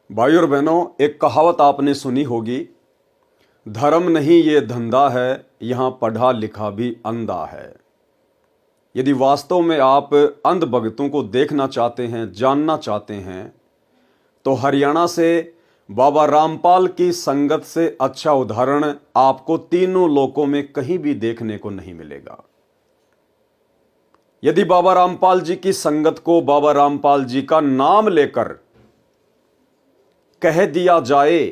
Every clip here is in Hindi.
भाइयों और बहनों, एक कहावत आपने सुनी होगी, धर्म नहीं ये धंधा है, यहाँ पढ़ा लिखा भी अंधा है। यदि वास्तव में आप अंध भगतों को देखना चाहते हैं, जानना चाहते हैं, तो हरियाणा से बाबा रामपाल की संगत से अच्छा उदाहरण आपको तीनों लोकों में कहीं भी देखने को नहीं मिलेगा। यदि बाबा रामपाल जी की संगत को बाबा रामपाल जी का नाम लेकर कह दिया जाए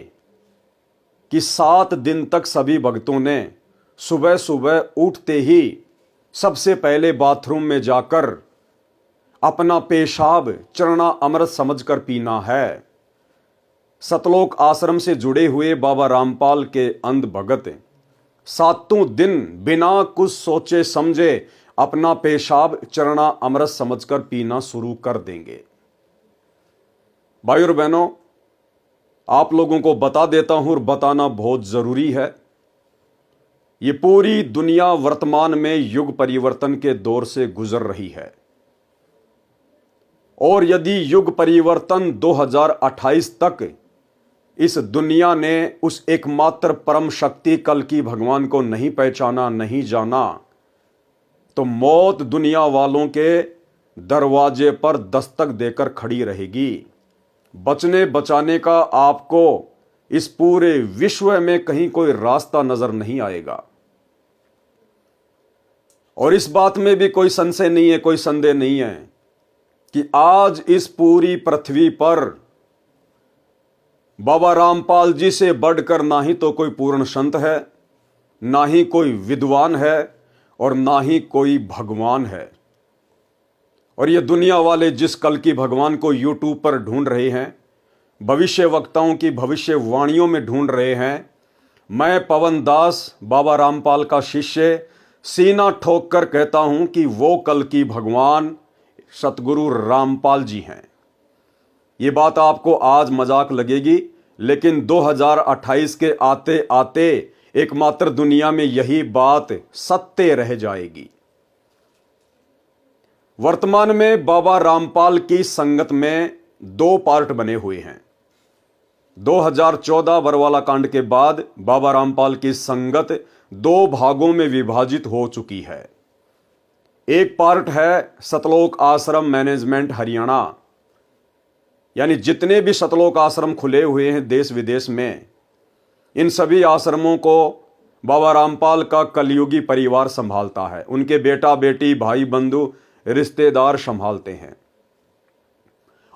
कि 7 दिन तक सभी भक्तों ने सुबह सुबह उठते ही सबसे पहले बाथरूम में जाकर अपना पेशाब चरना अमृत समझकर पीना है। सतलोक आश्रम से जुड़े हुए बाबा रामपाल के अंध भगत 7 दिन बिना कुछ सोचे समझे अपना पेशाब चरना अमृत समझकर पीना शुरू कर देंगे। भाइयों और बहनों, आप लोगों को बता देता हूं और बताना बहुत जरूरी है। ये पूरी दुनिया वर्तमान में युग परिवर्तन के दौर से गुजर रही है और यदि युग परिवर्तन 2028 तक इस दुनिया ने उस एकमात्र परम शक्ति कल की भगवान को नहीं पहचाना, नहीं जाना, तो मौत दुनिया वालों के दरवाजे पर दस्तक देकर खड़ी रहेगी। बचने बचाने का आपको इस पूरे विश्व में कहीं कोई रास्ता नजर नहीं आएगा। और इस बात में भी कोई संशय नहीं है, कोई संदेह नहीं है कि आज इस पूरी पृथ्वी पर बाबा रामपाल जी से बढ़कर ना ही तो कोई पूर्ण संत है, ना ही कोई विद्वान है और ना ही कोई भगवान है। और ये दुनिया वाले जिस कल की भगवान को यूट्यूब पर ढूंढ रहे हैं, भविष्य वक्ताओं की भविष्यवाणियों में ढूंढ रहे हैं, मैं पवन दास बाबा रामपाल का शिष्य सीना ठोक कर कहता हूं कि वो कल की भगवान सतगुरु रामपाल जी हैं। ये बात आपको आज मजाक लगेगी, लेकिन 2028 के आते आते एकमात्र दुनिया में यही बात सत्य रह जाएगी। वर्तमान में बाबा रामपाल की संगत में 2 पार्ट बने हुए हैं। 2014 बरवाला कांड के बाद बाबा रामपाल की संगत 2 भागों में विभाजित हो चुकी है। एक पार्ट है सतलोक आश्रम मैनेजमेंट हरियाणा, यानी जितने भी सतलोक आश्रम खुले हुए हैं देश विदेश में, इन सभी आश्रमों को बाबा रामपाल का कलयुगी परिवार संभालता है। उनके बेटा बेटी भाई बंधु रिश्तेदार संभालते हैं।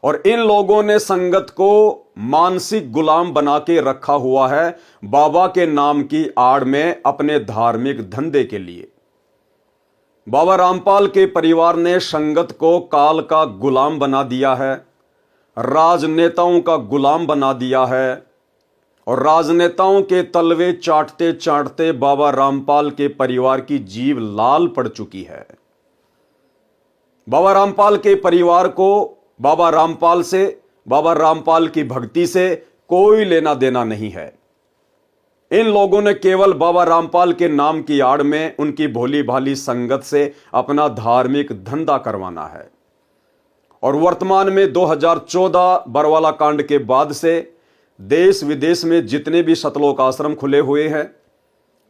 और इन लोगों ने संगत को मानसिक गुलाम बना के रखा हुआ है बाबा के नाम की आड़ में, अपने धार्मिक धंधे के लिए। बाबा रामपाल के परिवार ने संगत को काल का गुलाम बना दिया है, राजनेताओं का गुलाम बना दिया है और राजनेताओं के तलवे चाटते चाटते बाबा रामपाल के परिवार की जीभ लाल पड़ चुकी है। बाबा रामपाल के परिवार को बाबा रामपाल से, बाबा रामपाल की भक्ति से कोई लेना देना नहीं है। इन लोगों ने केवल बाबा रामपाल के नाम की आड़ में उनकी भोली भाली संगत से अपना धार्मिक धंधा करवाना है। और वर्तमान में 2014 बरवाला कांड के बाद से देश विदेश में जितने भी सतलोक आश्रम खुले हुए हैं,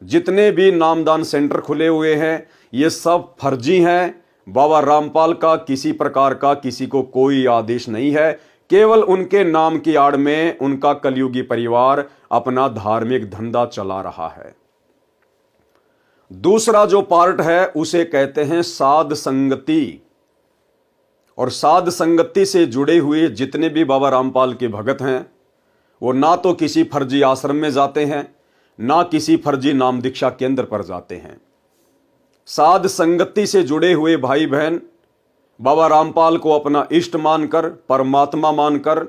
जितने भी नामदान सेंटर खुले हुए हैं, ये सब फर्जी हैं। बाबा रामपाल का किसी प्रकार का किसी को कोई आदेश नहीं है, केवल उनके नाम की आड़ में उनका कलयुगी परिवार अपना धार्मिक धंधा चला रहा है। दूसरा जो पार्ट है उसे कहते हैं साध संगति। और साध संगति से जुड़े हुए जितने भी बाबा रामपाल के भगत हैं, वो ना तो किसी फर्जी आश्रम में जाते हैं, ना किसी फर्जी नाम दीक्षा केंद्र पर जाते हैं। साध संगति से जुड़े हुए भाई बहन बाबा रामपाल को अपना इष्ट मानकर, परमात्मा मानकर,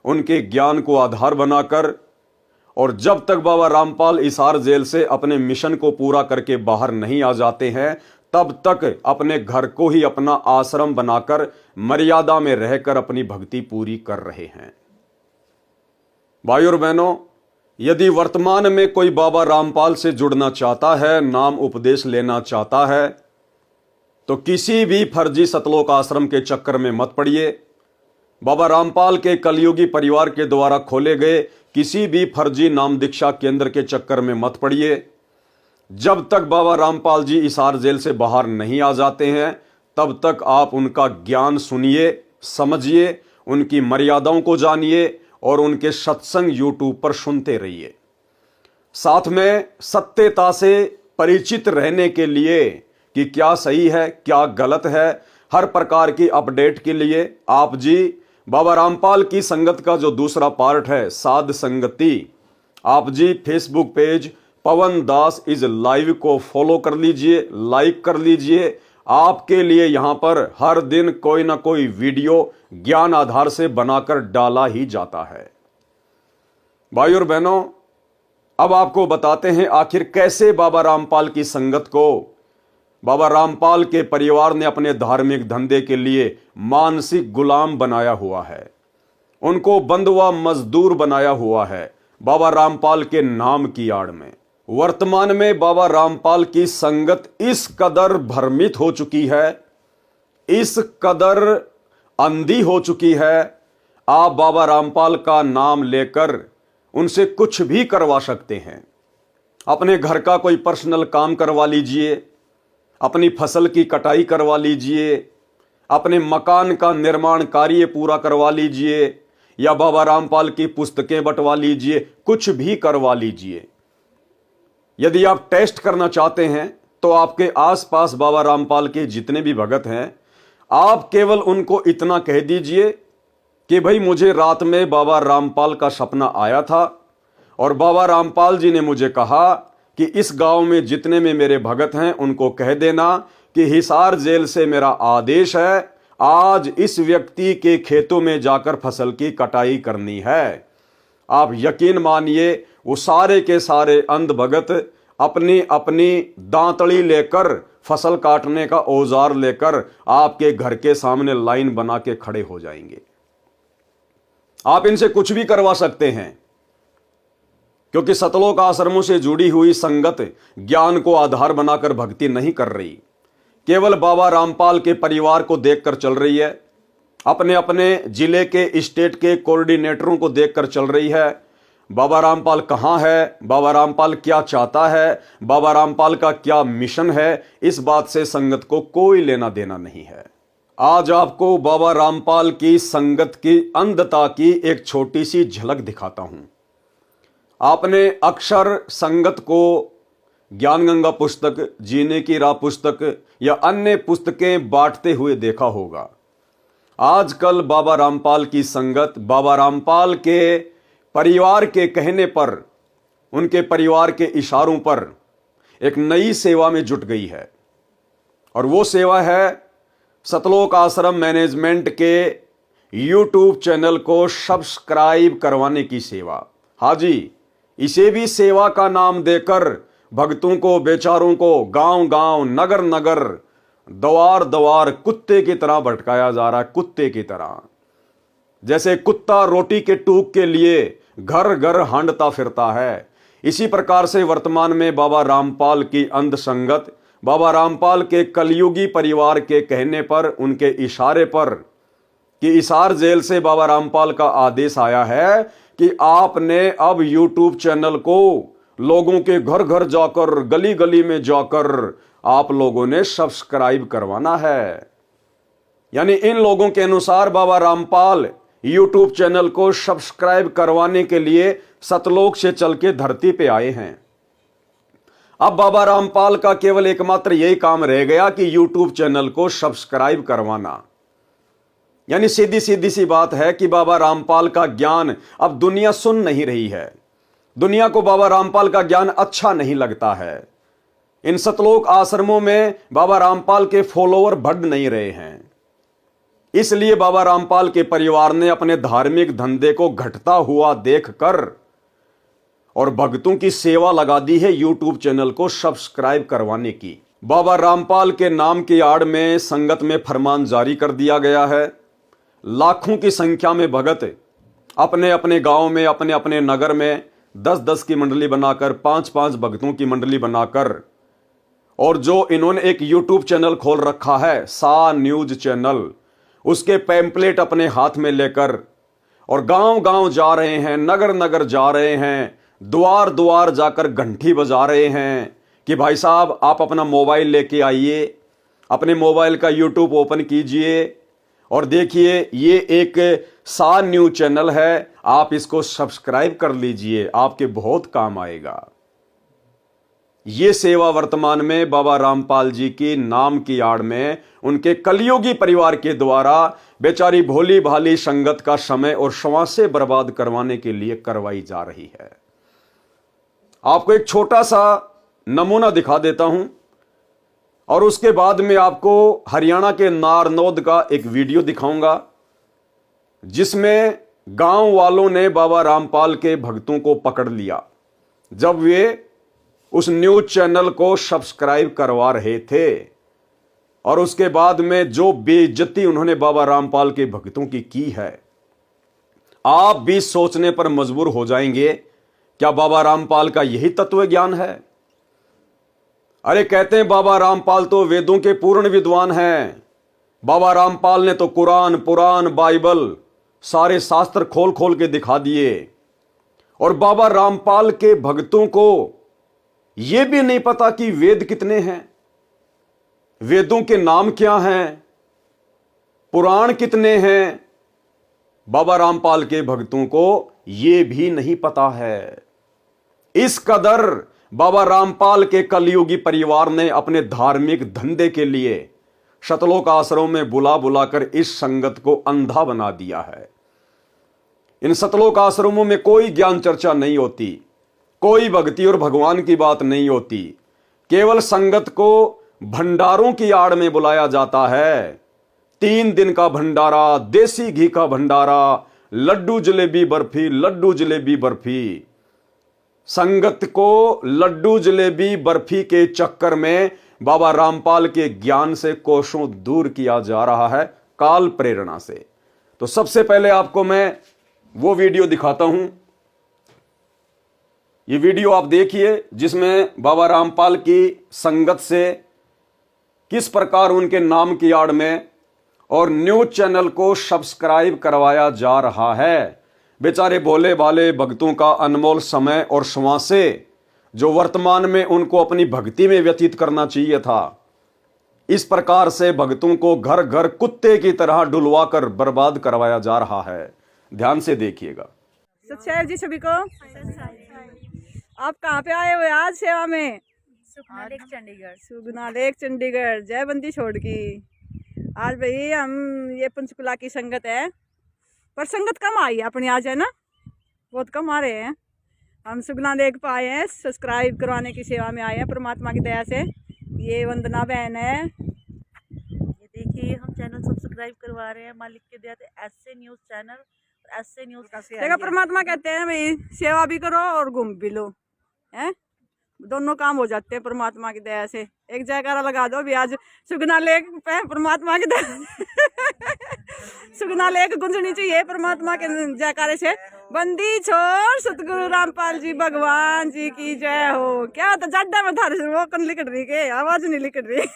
उनके ज्ञान को आधार बनाकर, और जब तक बाबा रामपाल हिसार जेल से अपने मिशन को पूरा करके बाहर नहीं आ जाते हैं, तब तक अपने घर को ही अपना आश्रम बनाकर मर्यादा में रहकर अपनी भक्ति पूरी कर रहे हैं। भाइयों और बहनों, यदि वर्तमान में कोई बाबा रामपाल से जुड़ना चाहता है, नाम उपदेश लेना चाहता है, तो किसी भी फर्जी सतलोक आश्रम के चक्कर में मत पड़िए। बाबा रामपाल के कलयुगी परिवार के द्वारा खोले गए किसी भी फर्जी नाम दीक्षा केंद्र के चक्कर में मत पड़िए। जब तक बाबा रामपाल जी हिसार जेल से बाहर नहीं आ जाते हैं तब तक आप उनका ज्ञान सुनिए, समझिए, उनकी मर्यादाओं को जानिए और उनके सत्संग यूट्यूब पर सुनते रहिए। साथ में सत्यता से परिचित रहने के लिए कि क्या सही है क्या गलत है, हर प्रकार की अपडेट के लिए आप जी बाबा रामपाल की संगत का जो दूसरा पार्ट है साध संगति, आप जी Facebook page Pawan Das is live को फॉलो कर लीजिए, लाइक कर लीजिए। आपके लिए यहां पर हर दिन कोई ना कोई वीडियो ज्ञान आधार से बनाकर डाला ही जाता है। भाइयों और बहनों, अब आपको बताते हैं आखिर कैसे बाबा रामपाल की संगत को बाबा रामपाल के परिवार ने अपने धार्मिक धंधे के लिए मानसिक गुलाम बनाया हुआ है, उनको बंधुआ मजदूर बनाया हुआ है बाबा रामपाल के नाम की आड़ में। वर्तमान में बाबा रामपाल की संगत इस कदर भ्रमित हो चुकी है, इस कदर अंधी हो चुकी है, आप बाबा रामपाल का नाम लेकर उनसे कुछ भी करवा सकते हैं। अपने घर का कोई पर्सनल काम करवा लीजिए, अपनी फसल की कटाई करवा लीजिए, अपने मकान का निर्माण कार्य पूरा करवा लीजिए, या बाबा रामपाल की पुस्तकें बंटवा लीजिए, कुछ भी करवा लीजिए। यदि आप टेस्ट करना चाहते हैं तो आपके आसपास बाबा रामपाल के जितने भी भगत हैं, आप केवल उनको इतना कह दीजिए कि भाई मुझे रात में बाबा रामपाल का सपना आया था और बाबा रामपाल जी ने मुझे कहा कि इस गांव में जितने में मेरे भगत हैं उनको कह देना कि हिसार जेल से मेरा आदेश है, आज इस व्यक्ति के खेतों में जाकर फसल की कटाई करनी है। आप यकीन मानिए वो सारे के सारे अंध भगत अपनी अपनी दांतड़ी लेकर, फसल काटने का औजार लेकर आपके घर के सामने लाइन बना के खड़े हो जाएंगे। आप इनसे कुछ भी करवा सकते हैं क्योंकि सतलोक आश्रमों से जुड़ी हुई संगत ज्ञान को आधार बनाकर भक्ति नहीं कर रही, केवल बाबा रामपाल के परिवार को देखकर चल रही है, अपने अपने जिले के स्टेट के कोऑर्डिनेटरों को देखकर चल रही है। बाबा रामपाल कहां है, बाबा रामपाल क्या चाहता है, बाबा रामपाल का क्या मिशन है, इस बात से संगत को कोई लेना देना नहीं है। आज आपको बाबा रामपाल की संगत की अंधता की एक छोटी सी झलक दिखाता हूं। आपने अक्सर संगत को ज्ञान गंगा पुस्तक, जीने की राह पुस्तक या अन्य पुस्तकें बांटते हुए देखा होगा। आजकल बाबा रामपाल की संगत बाबा रामपाल के परिवार के कहने पर, उनके परिवार के इशारों पर एक नई सेवा में जुट गई है और वो सेवा है सतलोक आश्रम मैनेजमेंट के यूट्यूब चैनल को सब्सक्राइब करवाने की सेवा। हाँ जी, इसे भी सेवा का नाम देकर भक्तों को, बेचारों को गांव गांव, नगर नगर, द्वार द्वार कुत्ते की तरह भटकाया जा रहा है। कुत्ते की तरह, जैसे कुत्ता रोटी के टूक के लिए घर घर हांडता फिरता है, इसी प्रकार से वर्तमान में बाबा रामपाल की अंध संगत बाबा रामपाल के कलयुगी परिवार के कहने पर, उनके इशारे पर कि हिसार जेल से बाबा रामपाल का आदेश आया है कि आपने अब यूट्यूब चैनल को लोगों के घर घर जाकर, गली गली में जाकर आप लोगों ने सब्सक्राइब करवाना है। यानी इन लोगों के अनुसार बाबा रामपाल यूट्यूब चैनल को सब्सक्राइब करवाने के लिए सतलोक से चल के धरती पे आए हैं। अब बाबा रामपाल का केवल एकमात्र यही काम रह गया कि यूट्यूब चैनल को सब्सक्राइब करवाना। यानी सीधी सीधी सी बात है कि बाबा रामपाल का ज्ञान अब दुनिया सुन नहीं रही है। दुनिया को बाबा रामपाल का ज्ञान अच्छा नहीं लगता है। इन सतलोक आश्रमों में बाबा रामपाल के फॉलोअर बढ़ नहीं रहे हैं। इसलिए बाबा रामपाल के परिवार ने अपने धार्मिक धंधे को घटता हुआ देखकर और भक्तों की सेवा लगा दी है यूट्यूब चैनल को सब्सक्राइब करवाने की। बाबा रामपाल के नाम की आड़ में संगत में फरमान जारी कर दिया गया है। लाखों की संख्या में भगत अपने अपने गांव में, अपने अपने नगर में 10-10 की मंडली बनाकर, 5-5 भक्तों की मंडली बनाकर, और जो इन्होंने एक यूट्यूब चैनल खोल रखा है सा न्यूज चैनल, उसके पैम्पलेट अपने हाथ में लेकर और गांव गांव जा रहे हैं, नगर नगर जा रहे हैं, द्वार द्वार जाकर घंटी बजा रहे हैं कि भाई साहब आप अपना मोबाइल लेके आइए, अपने मोबाइल का यूट्यूब ओपन कीजिए और देखिए ये एक सा न्यूज चैनल है, आप इसको सब्सक्राइब कर लीजिए, आपके बहुत काम आएगा। ये सेवा वर्तमान में बाबा रामपाल जी की नाम की आड़ में उनके कलयुगी परिवार के द्वारा बेचारी भोली भाली संगत का समय और श्वासें बर्बाद करवाने के लिए करवाई जा रही है। आपको एक छोटा सा नमूना दिखा देता हूं और उसके बाद में आपको हरियाणा के नारनौद का एक वीडियो दिखाऊंगा जिसमें गांव वालों ने बाबा रामपाल के भक्तों को पकड़ लिया जब वे उस न्यूज चैनल को सब्सक्राइब करवा रहे थे और उसके बाद में जो बेइज्जती उन्होंने बाबा रामपाल के भक्तों की है, आप भी सोचने पर मजबूर हो जाएंगे क्या बाबा रामपाल का यही तत्व ज्ञान है। अरे कहते हैं बाबा रामपाल तो वेदों के पूर्ण विद्वान हैं, बाबा रामपाल ने तो कुरान, पुराण, बाइबल सारे शास्त्र खोल खोल के दिखा दिए और बाबा रामपाल के भक्तों को यह भी नहीं पता कि वेद कितने हैं, वेदों के नाम क्या हैं, पुराण कितने हैं। बाबा रामपाल के भक्तों को यह भी नहीं पता है। इस कदर बाबा रामपाल के कलयुगी परिवार ने अपने धार्मिक धंधे के लिए शतलोक आश्रम में बुला बुलाकर इस संगत को अंधा बना दिया है। इन शतलोक आश्रमों में कोई ज्ञान चर्चा नहीं होती, कोई भक्ति और भगवान की बात नहीं होती, केवल संगत को भंडारों की आड़ में बुलाया जाता है। 3 दिन का भंडारा, देसी घी का भंडारा, लड्डू जलेबी बर्फी, लड्डू जलेबी बर्फी। संगत को लड्डू जलेबी बर्फी के चक्कर में बाबा रामपाल के ज्ञान से कोसों दूर किया जा रहा है, काल प्रेरणा से। तो सबसे पहले आपको मैं वो वीडियो दिखाता हूं। ये वीडियो आप देखिए जिसमें बाबा रामपाल की संगत से किस प्रकार उनके नाम की आड़ में और न्यूज चैनल को सब्सक्राइब करवाया जा रहा है। बेचारे भोले भाले भक्तों का अनमोल समय और श्वासें जो वर्तमान में उनको अपनी भक्ति में व्यतीत करना चाहिए था, इस प्रकार से भक्तों को घर घर कुत्ते की तरह डुलवा कर बर्बाद करवाया जा रहा है। ध्यान से देखिएगा। सत जी सभी को। आप कहाँ पे आए हुए आज सेवा में? सुखना लेक चंडीगढ़। सुगना लेक चंडीगढ़, जय बंदी छोड़ की। आज भाई हम ये पंचकुला की संगत है, पर संगत कम आई है अपनी आज, है ना, बहुत कम आ रहे हैं। हम सुगना लेक पे आए हैं, सब्सक्राइब करवाने की सेवा में आए हैं परमात्मा की दया से। ये वंदना बहन है, ये देखिए हम चैनल सब्सक्राइब करवा रहे हैं मालिक के दया से। ऐसे न्यूज़ चैनल, ऐसे न्यूज़ देखा परमात्मा कहते हैं भाई सेवा भी करो और घूम भी लो, हैं, दोनों काम हो जाते हैं परमात्मा की दया से। एक जयकारा लगा दो भी आज सुगना लेक पे परमात्मा की दया सुगना लेक गुंजनी चाहिए परमात्मा के जयकारे से। बंदी छोड़ सतगुरु रामपाल जी भगवान जी की जय हो। क्या होता जाड्डा में थारे वो कन लिकट रही के आवाज नहीं लिकट रही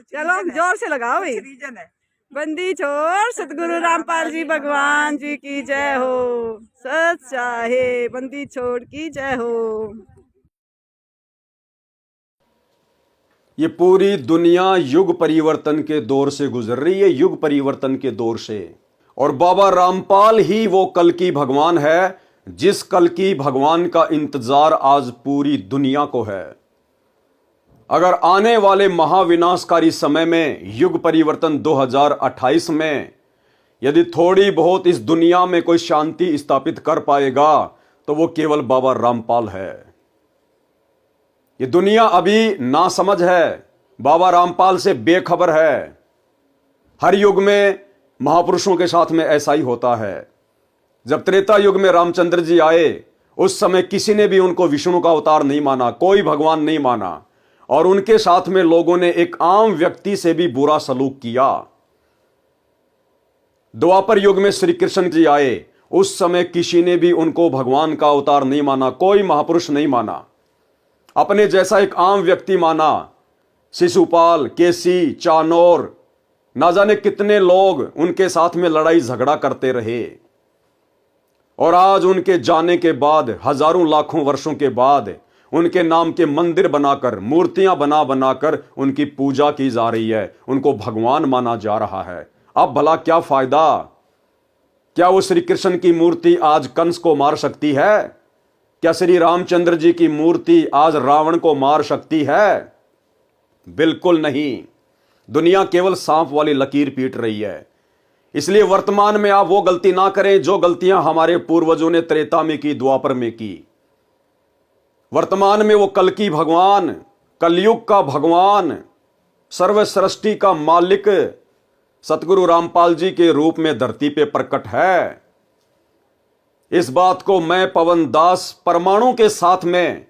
चलो जोर से लगाओ भाई। बंदी छोड़ सतगुरु रामपाल जी भगवान जी की जय हो। सच चाहे बंदी छोड़ की जय हो। ये पूरी दुनिया युग परिवर्तन के दौर से गुजर रही है, युग परिवर्तन के दौर से। और बाबा रामपाल ही वो कल की भगवान है जिस कल की भगवान का इंतजार आज पूरी दुनिया को है। अगर आने वाले महाविनाशकारी समय में युग परिवर्तन 2028 में यदि थोड़ी बहुत इस दुनिया में कोई शांति स्थापित कर पाएगा तो वो केवल बाबा रामपाल है। ये दुनिया अभी नासमझ है, बाबा रामपाल से बेखबर है। हर युग में महापुरुषों के साथ में ऐसा ही होता है। जब त्रेता युग में रामचंद्र जी आए उस समय किसी ने भी उनको विष्णु का अवतार नहीं माना, कोई भगवान नहीं माना, और उनके साथ में लोगों ने एक आम व्यक्ति से भी बुरा सलूक किया। द्वापर युग में श्री कृष्ण जी आए उस समय किसी ने भी उनको भगवान का अवतार नहीं माना, कोई महापुरुष नहीं माना, अपने जैसा एक आम व्यक्ति माना। शिशुपाल, केसी, चाणोर ना जाने कितने लोग उनके साथ में लड़ाई झगड़ा करते रहे, और आज उनके जाने के बाद हजारों लाखों वर्षों के बाद उनके नाम के मंदिर बनाकर, मूर्तियां बना बनाकर उनकी पूजा की जा रही है, उनको भगवान माना जा रहा है। अब भला क्या फायदा? क्या वो श्री कृष्ण की मूर्ति आज कंस को मार सकती है? क्या श्री रामचंद्र जी की मूर्ति आज रावण को मार सकती है? बिल्कुल नहीं। दुनिया केवल सांप वाली लकीर पीट रही है। इसलिए वर्तमान में आप वो गलती ना करें जो गलतियां हमारे पूर्वजों ने त्रेता में की, द्वापर में की। वर्तमान में वो कल की भगवान, कलयुग का भगवान, सर्व सृष्टि का मालिक सतगुरु रामपाल जी के रूप में धरती पे प्रकट है। इस बात को मैं पवन दास परमाणु के साथ में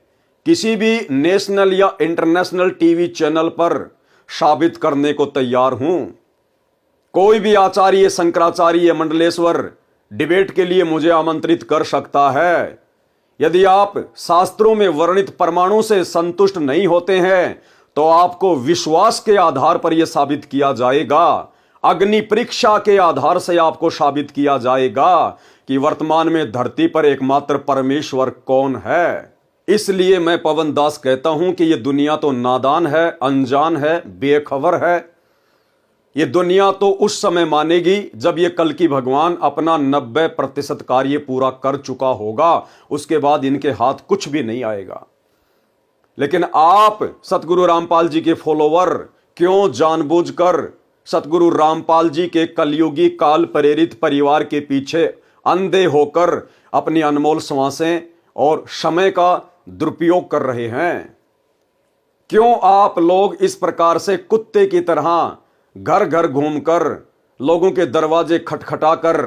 किसी भी नेशनल या इंटरनेशनल टीवी चैनल पर साबित करने को तैयार हूं। कोई भी आचार्य, शंकराचार्य, मंडलेश्वर डिबेट के लिए मुझे आमंत्रित कर सकता है। यदि आप शास्त्रों में वर्णित परमाणु से संतुष्ट नहीं होते हैं तो आपको विश्वास के आधार पर यह साबित किया जाएगा, अग्नि परीक्षा के आधार से आपको साबित किया जाएगा कि वर्तमान में धरती पर एकमात्र परमेश्वर कौन है। इसलिए मैं पवन दास कहता हूं कि यह दुनिया तो नादान है, अनजान है, बेखबर है। ये दुनिया तो उस समय मानेगी जब ये कल की भगवान अपना 90% कार्य पूरा कर चुका होगा, उसके बाद इनके हाथ कुछ भी नहीं आएगा। लेकिन आप सतगुरु रामपाल जी के फॉलोवर क्यों जानबूझकर सतगुरु रामपाल जी के कलयुगी काल प्रेरित परिवार के पीछे अंधे होकर अपनी अनमोल श्वासें और समय का दुरुपयोग कर रहे हैं? क्यों आप लोग इस प्रकार से कुत्ते की तरह घर घर घूमकर, लोगों के दरवाजे खटखटाकर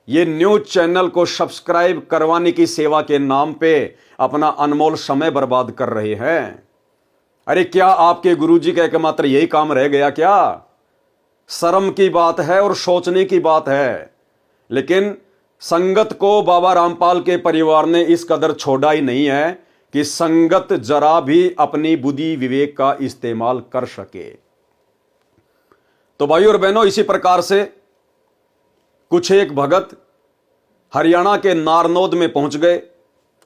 ये न्यूज चैनल को सब्सक्राइब करवाने की सेवा के नाम पे अपना अनमोल समय बर्बाद कर रहे हैं? अरे क्या आपके गुरुजी का एकमात्र यही काम रह गया क्या? शर्म की बात है और सोचने की बात है। लेकिन संगत को बाबा रामपाल के परिवार ने इस कदर छोड़ा ही नहीं है कि संगत जरा भी अपनी बुद्धि विवेक का इस्तेमाल कर सके। तो भाइयों और बहनों, इसी प्रकार से कुछ एक भगत हरियाणा के नारनौद में पहुंच गए।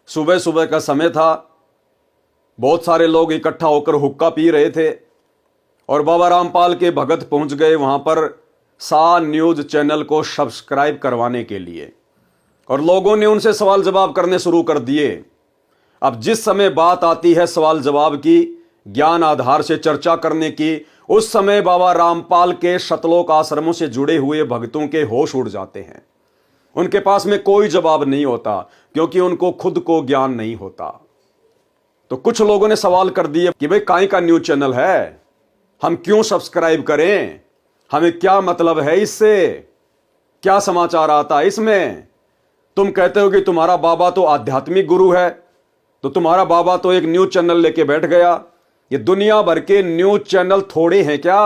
सुबह सुबह का समय था, बहुत सारे लोग इकट्ठा होकर हुक्का पी रहे थे और बाबा रामपाल के भगत पहुंच गए वहां पर सा न्यूज चैनल को सब्सक्राइब करवाने के लिए, और लोगों ने उनसे सवाल जवाब करने शुरू कर दिए। अब जिस समय बात आती है सवाल जवाब की, ज्ञान आधार से चर्चा करने की, उस समय बाबा रामपाल के शतलोक आश्रमों से जुड़े हुए भक्तों के होश उड़ जाते हैं। उनके पास में कोई जवाब नहीं होता क्योंकि उनको खुद को ज्ञान नहीं होता। तो कुछ लोगों ने सवाल कर दिए कि भाई काहे का न्यूज चैनल है, हम क्यों सब्सक्राइब करें, हमें क्या मतलब है इससे, क्या समाचार आता है इसमें? तुम कहते हो कि तुम्हारा बाबा तो आध्यात्मिक गुरु है, तो तुम्हारा बाबा तो एक न्यूज चैनल लेके बैठ गया। ये दुनिया भर के न्यूज चैनल थोड़े हैं क्या?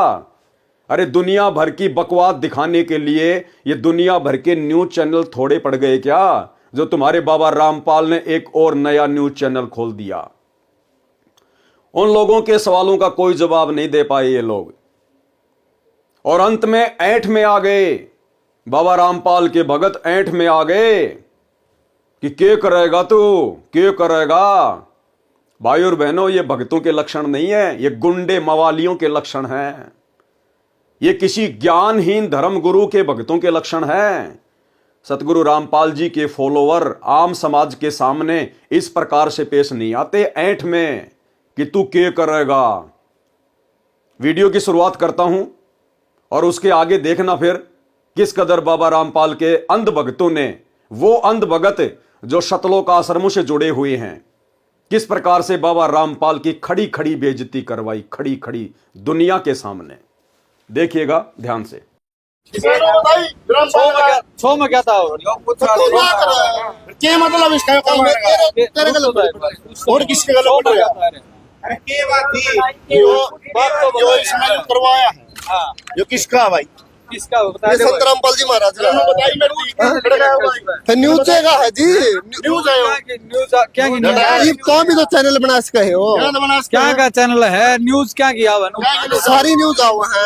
अरे दुनिया भर की बकवास दिखाने के लिए ये दुनिया भर के न्यूज चैनल थोड़े पड़ गए क्या, जो तुम्हारे बाबा रामपाल ने एक और नया न्यूज चैनल खोल दिया? उन लोगों के सवालों का कोई जवाब नहीं दे पाए ये लोग, और अंत में ऐंठ में आ गए। बाबा रामपाल के भगत ऐंठ में आ गए कि क्या करेगा तू, क्या करेगा? भाई और बहनों, ये भक्तों के लक्षण नहीं है, ये गुंडे मवालियों के लक्षण हैं। ये किसी ज्ञानहीन धर्म गुरु के भक्तों के लक्षण हैं। सतगुरु रामपाल जी के फॉलोवर आम समाज के सामने इस प्रकार से पेश नहीं आते ऐंठ में कि तू क्या करेगा। वीडियो की शुरुआत करता हूं और उसके आगे देखना फिर किस कदर बाबा रामपाल के अंध भक्तों ने, वो अंध भगत जो शतलोक आश्रमों से जुड़े हुए हैं, किस प्रकार से बाबा रामपाल की खड़ी खड़ी बेइज्जती करवाई, खड़ी खड़ी दुनिया के सामने। देखिएगा ध्यान से। छो में क्या था क्या मतलब इसका तेरे गलत और किसके गलत अरे क्या बात थी जो इसमें करवाया है, जो किसका भाई किसका बता ये दे संत रामपाल जी महाराज का बताई मेरे न्यूज का है जी न्यूज है न्यूज क्या की न्यूज ये कौन भी तो चैनल बना सके हो क्या का चैनल है न्यूज क्या किया हुआ सारी न्यूज आओ है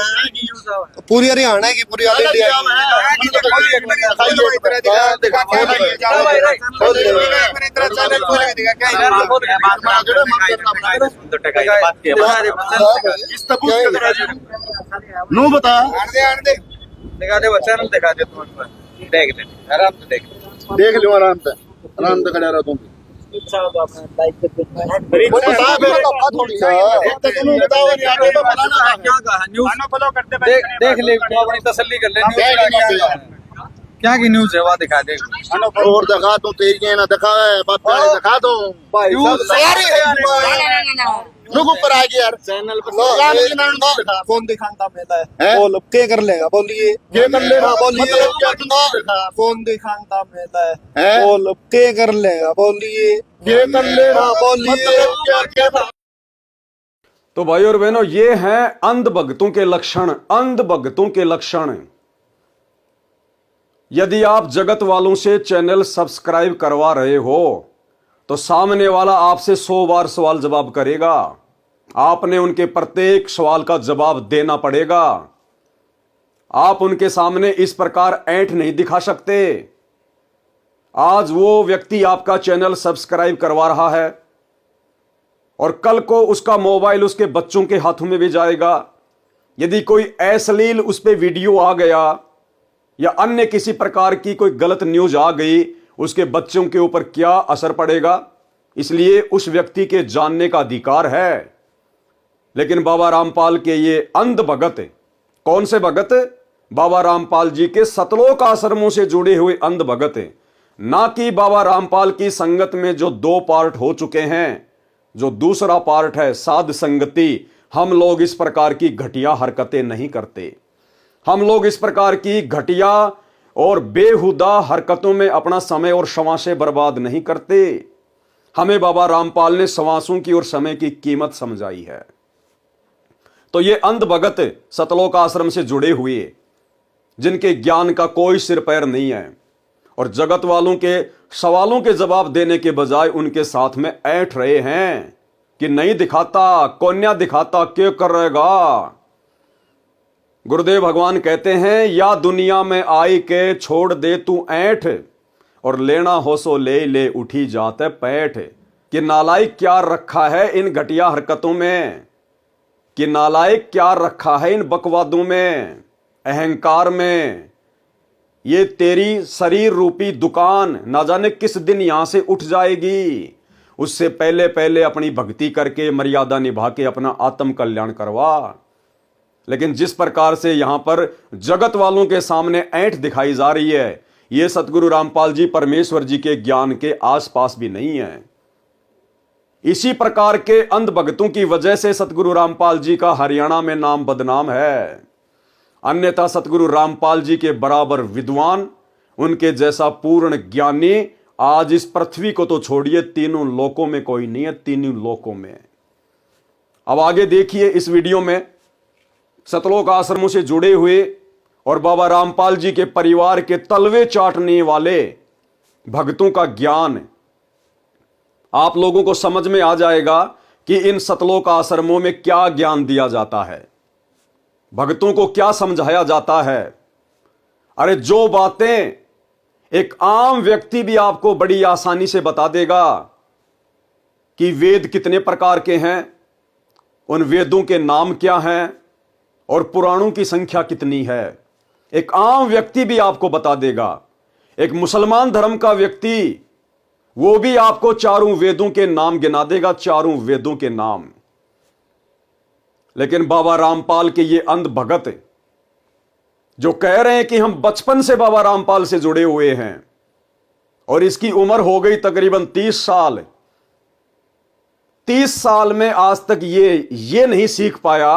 पूरी हरियाणा की पूरी ऑल इंडिया नो बता दिखा दे चैनल दिखा दे तुम देख ले आराम से देख लो आराम से खड़ा रहो तुम देख ले अपनी तसल्ली कर ले क्या की न्यूज है वहाँ दिखा दे और दिखा दो तेरी ना दिखा दिखा दो लोग ऊपर आ गया यार चैनल पर कौन दिखाता मेला बोल क्या कर लेगा बोलिए क्या कर लेगा बोलिए कौन दिखाता मेला है बोल क्या कर लेगा बोलिए क्या कर लेगा बोलिए। तो भाई और बहनों, ये हैं अंध भक्तों के लक्षण, अंध भक्तों के लक्षण। यदि आप जगत वालों से चैनल सब्सक्राइब करवा रहे हो तो सामने वाला आपसे 100 बार सवाल जवाब करेगा, आपने उनके प्रत्येक सवाल का जवाब देना पड़ेगा। आप उनके सामने इस प्रकार ऐंठ नहीं दिखा सकते। आज वो व्यक्ति आपका चैनल सब्सक्राइब करवा रहा है और कल को उसका मोबाइल उसके बच्चों के हाथों में भी जाएगा। यदि कोई अश्लील उस पर वीडियो आ गया या अन्य किसी प्रकार की कोई गलत न्यूज आ गई, उसके बच्चों के ऊपर क्या असर पड़ेगा। इसलिए उस व्यक्ति के जानने का अधिकार है। लेकिन बाबा रामपाल के ये अंध भगत, कौन से भगत? बाबा रामपाल जी के सतलोक आश्रमों से जुड़े हुए अंध भगत, ना कि बाबा रामपाल की संगत में जो 2 पार्ट हो चुके हैं। जो दूसरा पार्ट है साध संगति, हम लोग इस प्रकार की घटिया हरकतें नहीं करते। हम लोग इस प्रकार की घटिया और बेहुदा हरकतों में अपना समय और श्वासें बर्बाद नहीं करते। हमें बाबा रामपाल ने श्वासों की और समय की कीमत समझाई है। तो ये अंध भगत सतलोक आश्रम से जुड़े हुए, जिनके ज्ञान का कोई सिर पैर नहीं है और जगत वालों के सवालों के जवाब देने के बजाय उनके साथ में ऐंठ रहे हैं कि नहीं दिखाता, कौन्या दिखाता, क्या कर रहेगा। गुरुदेव भगवान कहते हैं, या दुनिया में आई के छोड़ दे तू ऐंठ, और लेना हो सो ले ले उठी जाते पैठ। कि नालायक क्या रखा है इन घटिया हरकतों में, कि नालायक क्या रखा है इन बकवादों में, अहंकार में। ये तेरी शरीर रूपी दुकान ना जाने किस दिन यहां से उठ जाएगी। उससे पहले पहले अपनी भक्ति करके मर्यादा निभा के अपना आत्म कल्याण करवा। लेकिन जिस प्रकार से यहां पर जगत वालों के सामने ऐंठ दिखाई जा रही है, यह सतगुरु रामपाल जी परमेश्वर जी के ज्ञान के आसपास भी नहीं है। इसी प्रकार के अंध भक्तों की वजह से सतगुरु रामपाल जी का हरियाणा में नाम बदनाम है। अन्यथा सतगुरु रामपाल जी के बराबर विद्वान, उनके जैसा पूर्ण ज्ञानी आज इस पृथ्वी को तो छोड़िए, तीनों लोकों में कोई नहीं है, तीनों लोकों में। अब आगे देखिए इस वीडियो में सतलोक आश्रमों से जुड़े हुए और बाबा रामपाल जी के परिवार के तलवे चाटने वाले भक्तों का ज्ञान आप लोगों को समझ में आ जाएगा कि इन सतलोक आश्रमों में क्या ज्ञान दिया जाता है, भक्तों को क्या समझाया जाता है। अरे जो बातें एक आम व्यक्ति भी आपको बड़ी आसानी से बता देगा कि वेद कितने प्रकार के हैं, उन वेदों के नाम क्या हैं और पुराणों की संख्या कितनी है, एक आम व्यक्ति भी आपको बता देगा। एक मुसलमान धर्म का व्यक्ति, वो भी आपको चारों वेदों के नाम गिना देगा, चारों वेदों के नाम। लेकिन बाबा रामपाल के ये अंध भगत जो कह रहे हैं कि हम बचपन से बाबा रामपाल से जुड़े हुए हैं और इसकी उम्र हो गई तकरीबन 30 साल, 30 साल में आज तक ये नहीं सीख पाया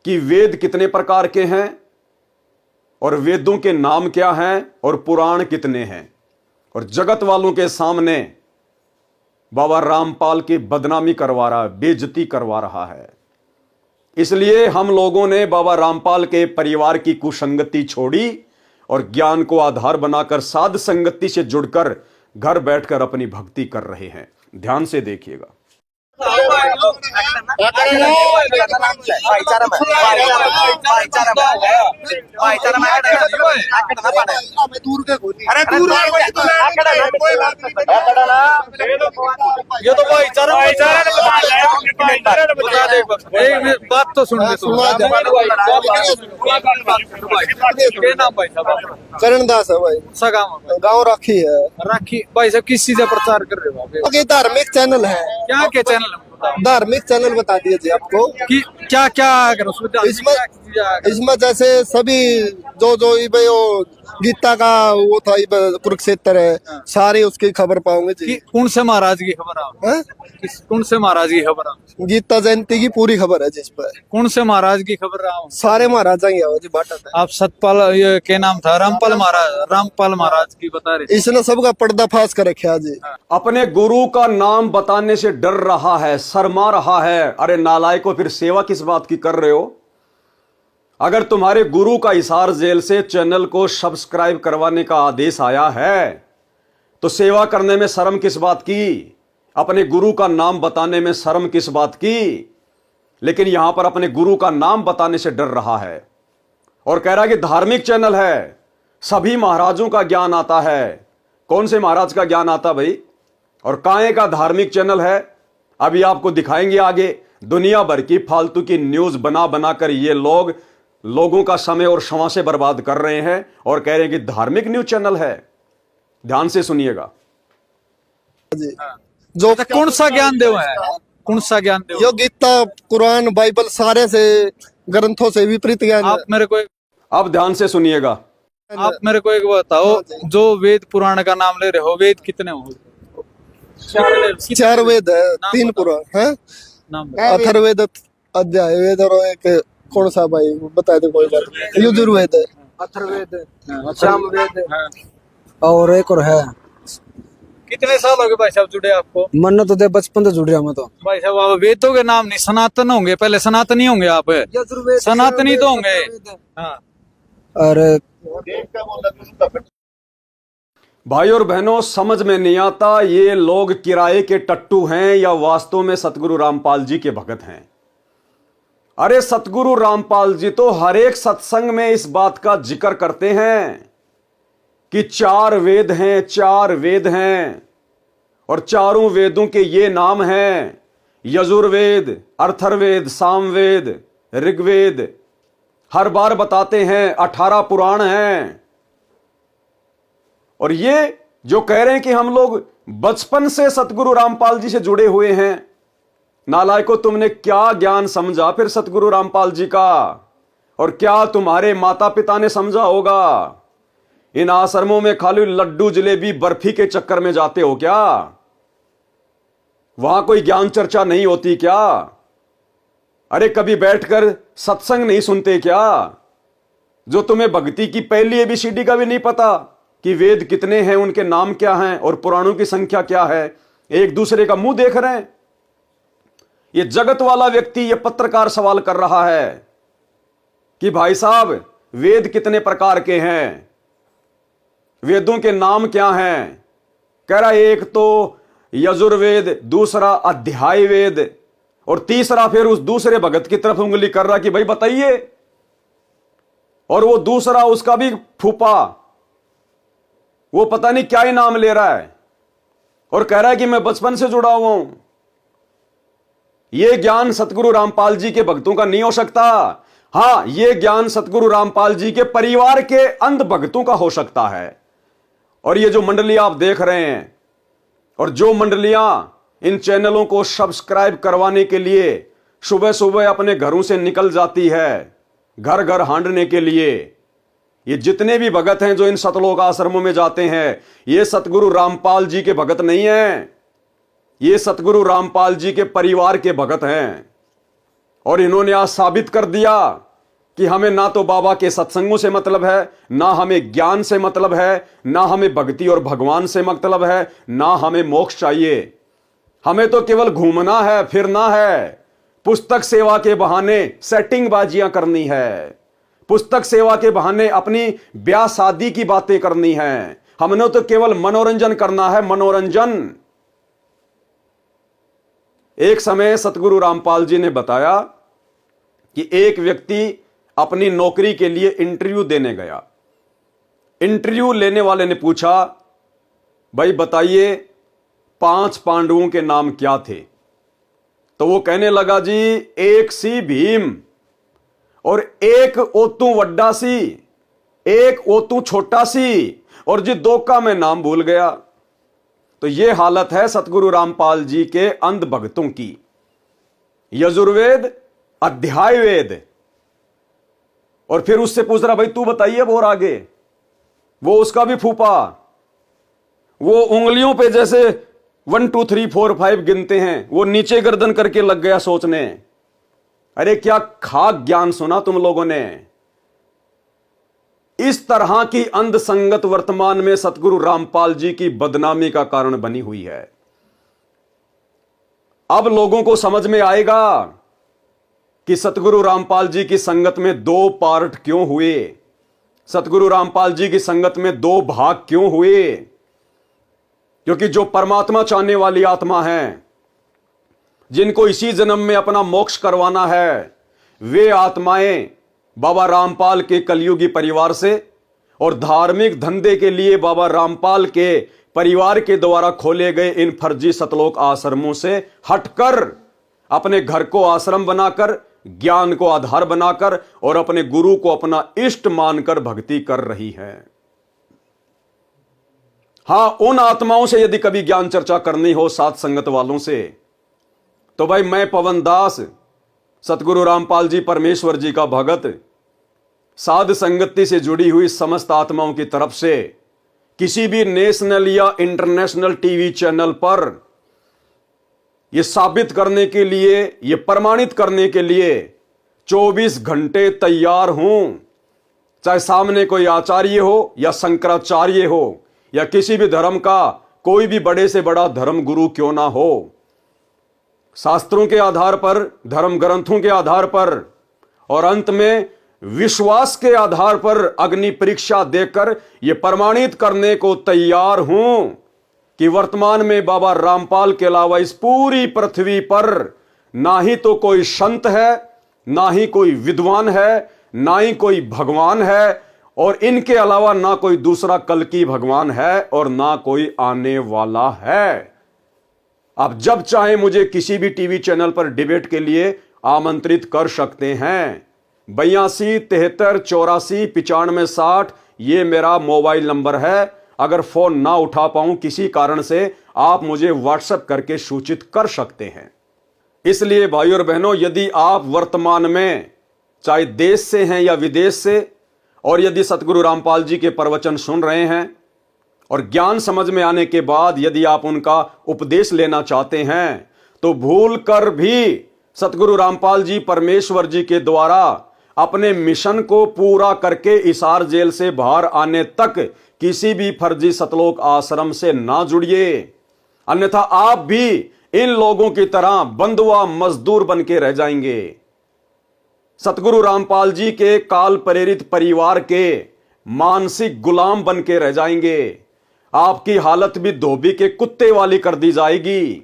कि वेद कितने प्रकार के हैं और वेदों के नाम क्या हैं और पुराण कितने हैं, और जगत वालों के सामने बाबा रामपाल की बदनामी करवा रहा है, बेइज्जती करवा रहा है। इसलिए हम लोगों ने बाबा रामपाल के परिवार की कुसंगति छोड़ी और ज्ञान को आधार बनाकर साध संगति से जुड़कर घर बैठकर अपनी भक्ति कर रहे हैं। ध्यान से देखिएगा। ये तो भाईचारा एक बात तो सुन करणदास है भाई, सा गाँव गाँव राखी है। राखी भाई साहब किस चीज का प्रचार कर रहे हो आप? ये धार्मिक चैनल है। क्या क्या चैनल धार्मिक चैनल बता दिए जी आपको कि क्या क्या करो इसमें जैसे सभी जो भाई वो गीता का वो था कुरुक्षेत्र है, सारी उसकी खबर पाओगे जी। कौन से महाराज की खबर है? कौन से महाराज की खबर है? गीता जयंती की पूरी खबर है जिस पर। कौन से महाराज की खबर है? सारे महाराजा ही है जी बाटा था। आप सतपाल ये क्या नाम था? रामपाल महाराज की बता रहे। इसने सबका पर्दाफाश कर रखा जी। अपने गुरु का नाम बताने से डर रहा है, शर्मा रहा है। अरे नालायकों, फिर सेवा किस बात की कर रहे हो? अगर तुम्हारे गुरु का हिसार जेल से चैनल को सब्सक्राइब करवाने का आदेश आया है तो सेवा करने में शर्म किस बात की? अपने गुरु का नाम बताने में शर्म किस बात की? लेकिन यहां पर अपने गुरु का नाम बताने से डर रहा है और कह रहा है कि धार्मिक चैनल है, सभी महाराजों का ज्ञान आता है। कौन से महाराज का ज्ञान आता भाई? और काहे का धार्मिक चैनल है? अभी आपको दिखाएंगे आगे। दुनिया भर की फालतू की न्यूज बना बनाकर ये लोगों का समय और श्वास से बर्बाद कर रहे हैं और कह रहे हैं कि धार्मिक न्यूज चैनल है। ध्यान से सुनिएगा जो कौन सा ज्ञान देव है? कौन सा ज्ञान देव? यो गीता कुरान बाइबल सारे से ग्रंथों से विपरीत ज्ञान। आप मेरे को अब ध्यान से सुनिएगा। आप मेरे को एक बताओ, जो वेद पुराण का नाम ले रहे हो, वेद कितने हो? 4 वेद है, 3 पुराण है, अथर्ववेद, अध्याय वेद और एक कौन सा भाई बता दे कोई बात। यजुर्वेद है, अथर्ववेद, सामवेद और एक और है। कितने साल हो गए भाई साहब जुड़े आपको? मन तो दे बचपन से जुड़ रहा मैं तो। भाई साहब आप वेदों के नाम नहीं, सनातन होंगे, पहले सनातनी होंगे आप। सनातनी तो होंगे। हाँ। अरे भाई और बहनों, समझ में नहीं आता ये लोग किराए के टट्टू हैं या वास्तव में सतगुरु रामपाल जी के भगत हैं। अरे सतगुरु रामपाल जी तो हर एक सत्संग में इस बात का जिक्र करते हैं कि 4 वेद हैं, 4 वेद हैं और चारों वेदों के ये नाम हैं: यजुर्वेद, अथर्ववेद, सामवेद, ऋग्वेद। हर बार बताते हैं 18 पुराण हैं। और ये जो कह रहे हैं कि हम लोग बचपन से सतगुरु रामपाल जी से जुड़े हुए हैं, नालायकों, तुमने क्या ज्ञान समझा फिर सतगुरु रामपाल जी का? और क्या तुम्हारे माता पिता ने समझा होगा? इन आश्रमों में खाली लड्डू जलेबी बर्फी के चक्कर में जाते हो क्या? वहां कोई ज्ञान चर्चा नहीं होती क्या? अरे कभी बैठकर सत्संग नहीं सुनते क्या? जो तुम्हें भक्ति की पहली ABCD का भी नहीं पता कि वेद कितने हैं, उनके नाम क्या हैं और पुराणों की संख्या क्या है? एक दूसरे का मुंह देख रहे हैं। ये जगत वाला व्यक्ति, ये पत्रकार सवाल कर रहा है कि भाई साहब वेद कितने प्रकार के हैं, वेदों के नाम क्या हैं? कह रहा है एक तो यजुर्वेद, दूसरा अध्याय वेद और तीसरा फिर उस दूसरे भगत की तरफ उंगली कर रहा कि भाई बताइए। और वो दूसरा उसका भी फूफा, वो पता नहीं क्या ही नाम ले रहा है और कह रहा है कि मैं बचपन से जुड़ा हुआ हूं। यह ज्ञान सतगुरु रामपाल जी के भक्तों का नहीं हो सकता। हां, यह ज्ञान सतगुरु रामपाल जी के परिवार के अंध भक्तों का हो सकता है। और ये जो मंडलियां आप देख रहे हैं और जो मंडलियां इन चैनलों को सब्सक्राइब करवाने के लिए सुबह सुबह अपने घरों से निकल जाती है घर घर हांडने के लिए, ये जितने भी भगत हैं जो इन सतलोक आश्रमों में जाते हैं, ये सतगुरु रामपाल जी के भगत नहीं हैं, ये सतगुरु रामपाल जी के परिवार के भगत हैं। और इन्होंने आज साबित कर दिया कि हमें ना तो बाबा के सत्संगों से मतलब है, ना हमें ज्ञान से मतलब है, ना हमें भक्ति और भगवान से मतलब है, ना हमें मोक्ष चाहिए। हमें तो केवल घूमना है, फिरना है, पुस्तक सेवा के बहाने सेटिंग बाजियां करनी है, पुस्तक सेवा के बहाने अपनी ब्याह शादी की बातें करनी है। हमने तो केवल मनोरंजन करना है, मनोरंजन। एक समय सतगुरु रामपाल जी ने बताया कि एक व्यक्ति अपनी नौकरी के लिए इंटरव्यू देने गया। इंटरव्यू लेने वाले ने पूछा, भाई बताइए 5 पांडवों के नाम क्या थे? तो वो कहने लगा, जी एक सी भीम और एक ओतू वड्डा सी, एक ओतू छोटा सी, और जी 2 का मैं नाम भूल गया। तो ये हालत है सतगुरु रामपाल जी के अंध भक्तों की। यजुर्वेद, अध्याय वेद, और फिर उससे पूछ रहा, भाई तू बताइए और आगे। वो उसका भी फूफा, वो उंगलियों पे जैसे 1 2 3 4 5 गिनते हैं, वो नीचे गर्दन करके लग गया सोचने। अरे क्या खाक ज्ञान सुना तुम लोगों ने। इस तरह की अंध संगत वर्तमान में सतगुरु रामपाल जी की बदनामी का कारण बनी हुई है। अब लोगों को समझ में आएगा कि सतगुरु रामपाल जी की संगत में 2 पार्ट क्यों हुए, सतगुरु रामपाल जी की संगत में 2 भाग क्यों हुए। क्योंकि जो परमात्मा चाहने वाली आत्मा है, जिनको इसी जन्म में अपना मोक्ष करवाना है, वे आत्माएं बाबा रामपाल के कलयुगी परिवार से और धार्मिक धंधे के लिए बाबा रामपाल के परिवार के द्वारा खोले गए इन फर्जी सतलोक आश्रमों से हटकर अपने घर को आश्रम बनाकर, ज्ञान को आधार बनाकर और अपने गुरु को अपना इष्ट मानकर भक्ति कर रही है। हां, उन आत्माओं से यदि कभी ज्ञान चर्चा करनी हो साथ संगत वालों से, तो भाई मैं पवन दास, सतगुरु रामपाल जी परमेश्वर जी का भगत, साध संगति से जुड़ी हुई समस्त आत्माओं की तरफ से किसी भी नेशनल या इंटरनेशनल टीवी चैनल पर यह साबित करने के लिए, यह प्रमाणित करने के लिए 24 घंटे तैयार हूं। चाहे सामने कोई आचार्य हो या शंकराचार्य हो या किसी भी धर्म का कोई भी बड़े से बड़ा धर्म गुरु क्यों ना हो, शास्त्रों के आधार पर, धर्म ग्रंथों के आधार पर और अंत में विश्वास के आधार पर अग्नि परीक्षा देकर यह प्रमाणित करने को तैयार हूं कि वर्तमान में बाबा रामपाल के अलावा इस पूरी पृथ्वी पर ना ही तो कोई संत है, ना ही कोई विद्वान है, ना ही कोई भगवान है, और इनके अलावा ना कोई दूसरा कल की भगवान है और ना कोई आने वाला है। आप जब चाहे मुझे किसी भी टीवी चैनल पर डिबेट के लिए आमंत्रित कर सकते हैं। 82 73 84 95 60 ये मेरा मोबाइल नंबर है। अगर फोन ना उठा पाऊं किसी कारण से, आप मुझे व्हाट्सएप करके सूचित कर सकते हैं। इसलिए भाइयों और बहनों, यदि आप वर्तमान में चाहे देश से हैं या विदेश से, और यदि सतगुरु रामपाल जी के प्रवचन सुन रहे हैं और ज्ञान समझ में आने के बाद यदि आप उनका उपदेश लेना चाहते हैं, तो भूल कर भी सतगुरु रामपाल जी परमेश्वर जी के द्वारा अपने मिशन को पूरा करके इसार जेल से बाहर आने तक किसी भी फर्जी सतलोक आश्रम से ना जुड़िए। अन्यथा आप भी इन लोगों की तरह बंधुआ मजदूर बन के रह जाएंगे। सतगुरु रामपाल जी के काल प्रेरित परिवार के मानसिक गुलाम बन के रह जाएंगे। आपकी हालत भी धोबी के कुत्ते वाली कर दी जाएगी।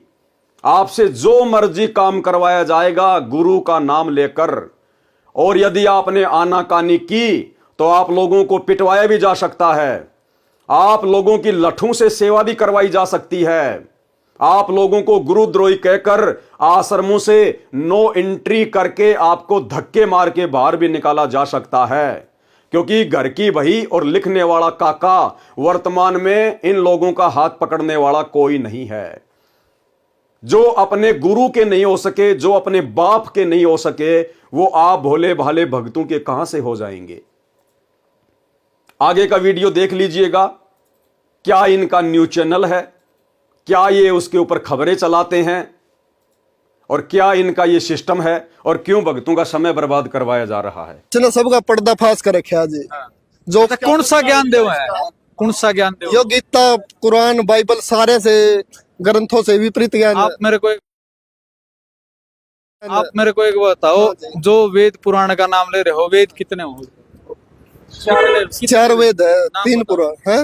आपसे जो मर्जी काम करवाया जाएगा गुरु का नाम लेकर, और यदि आपने आनाकानी की तो आप लोगों को पिटवाया भी जा सकता है। आप लोगों की लठों से सेवा भी करवाई जा सकती है। आप लोगों को गुरुद्रोही कहकर आश्रमों से नो एंट्री करके आपको धक्के मार के बाहर भी निकाला जा सकता है, क्योंकि घर की बही और लिखने वाला काका वर्तमान में इन लोगों का हाथ पकड़ने वाला कोई नहीं है। जो अपने गुरु के नहीं हो सके, जो अपने बाप के नहीं हो सके, वो आप भोले भाले भक्तों के कहां से हो जाएंगे। आगे का वीडियो देख लीजिएगा। क्या इनका न्यूज चैनल है, क्या ये उसके ऊपर खबरें चलाते हैं, और क्या इनका ये सिस्टम है, और क्यों भक्तों का समय बर्बाद करवाया जा रहा है। चलो सबका पर्दाफाश कर रखा जी। जो कौन सा ज्ञान देव है, कौन सा ज्ञान देव? यो गीता, कुरान, बाइबल सारे से ग्रंथों से विपरीत ज्ञान आप मेरे को आप मेरे को एक बताओ, जो वेद पुराण का नाम ले रहे हो, वेद कितने हो? चार वेद है, नाम 3 बताओ। पुराण है,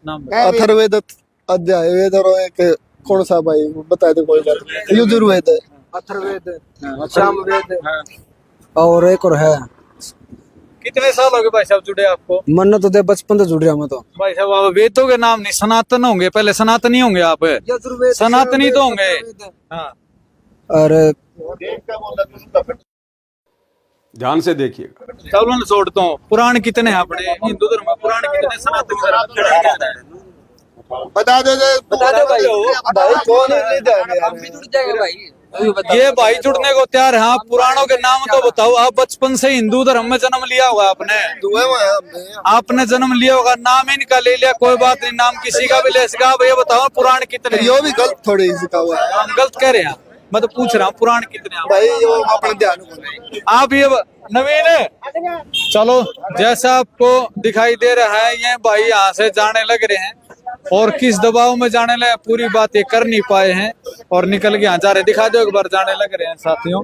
नाम बताओ। अथर्ववेद, अध्याय वेद और एक कौन सा भाई बता दे कोई बात नहीं। यजुर्वेद है, अथर्ववेद, हाँ, सामवेद हाँ। और एक और है। कितने साल हो गए भाई साहब जुड़े आपको? मन तो दे बचपन से जुड़ रहा मैं तो। भाई साहब आप वेदों के नाम नहीं, सनातन होंगे, पहले सनातनी होंगे आप, यजुर्वेद, सनातनी तो होंगे। अथर्ववेद। हाँ, और ध्यान से देखिएगा। चलो मैं छोड़ता हूँ। पुराण कितने हैं अपने हिंदू धर्म में? पुराण कितने? सनातन धर्म बता दो भाई। भाई कौन है ये भाई जुड़ने को तैयार है। आप पुराणों के नाम तो बताओ। आप बचपन से हिंदू धर्म में जन्म लिया होगा आपने, आपने जन्म लिया होगा, नाम इनका ले लिया, कोई बात नहीं, नाम किसी का भी ले सका। आप ये बताओ पुराण कितने? यो भी गलत थोड़ी इसका हुआ है हम गलत कह रहे हैं? मैं तो पूछ रहा हूँ पुराण कितने हैं? भाई, यो अपने ध्यान को आप ये नवीन, चलो जैसा आपको दिखाई दे रहा है, ये भाई यहाँ से जाने लग रहे हैं और किस दबाव में जाने लगे पूरी बात ये कर नहीं पाए हैं और निकल के यहाँ जा रहे। दिखा दो एक बार, जाने लग रहे हैं साथियों।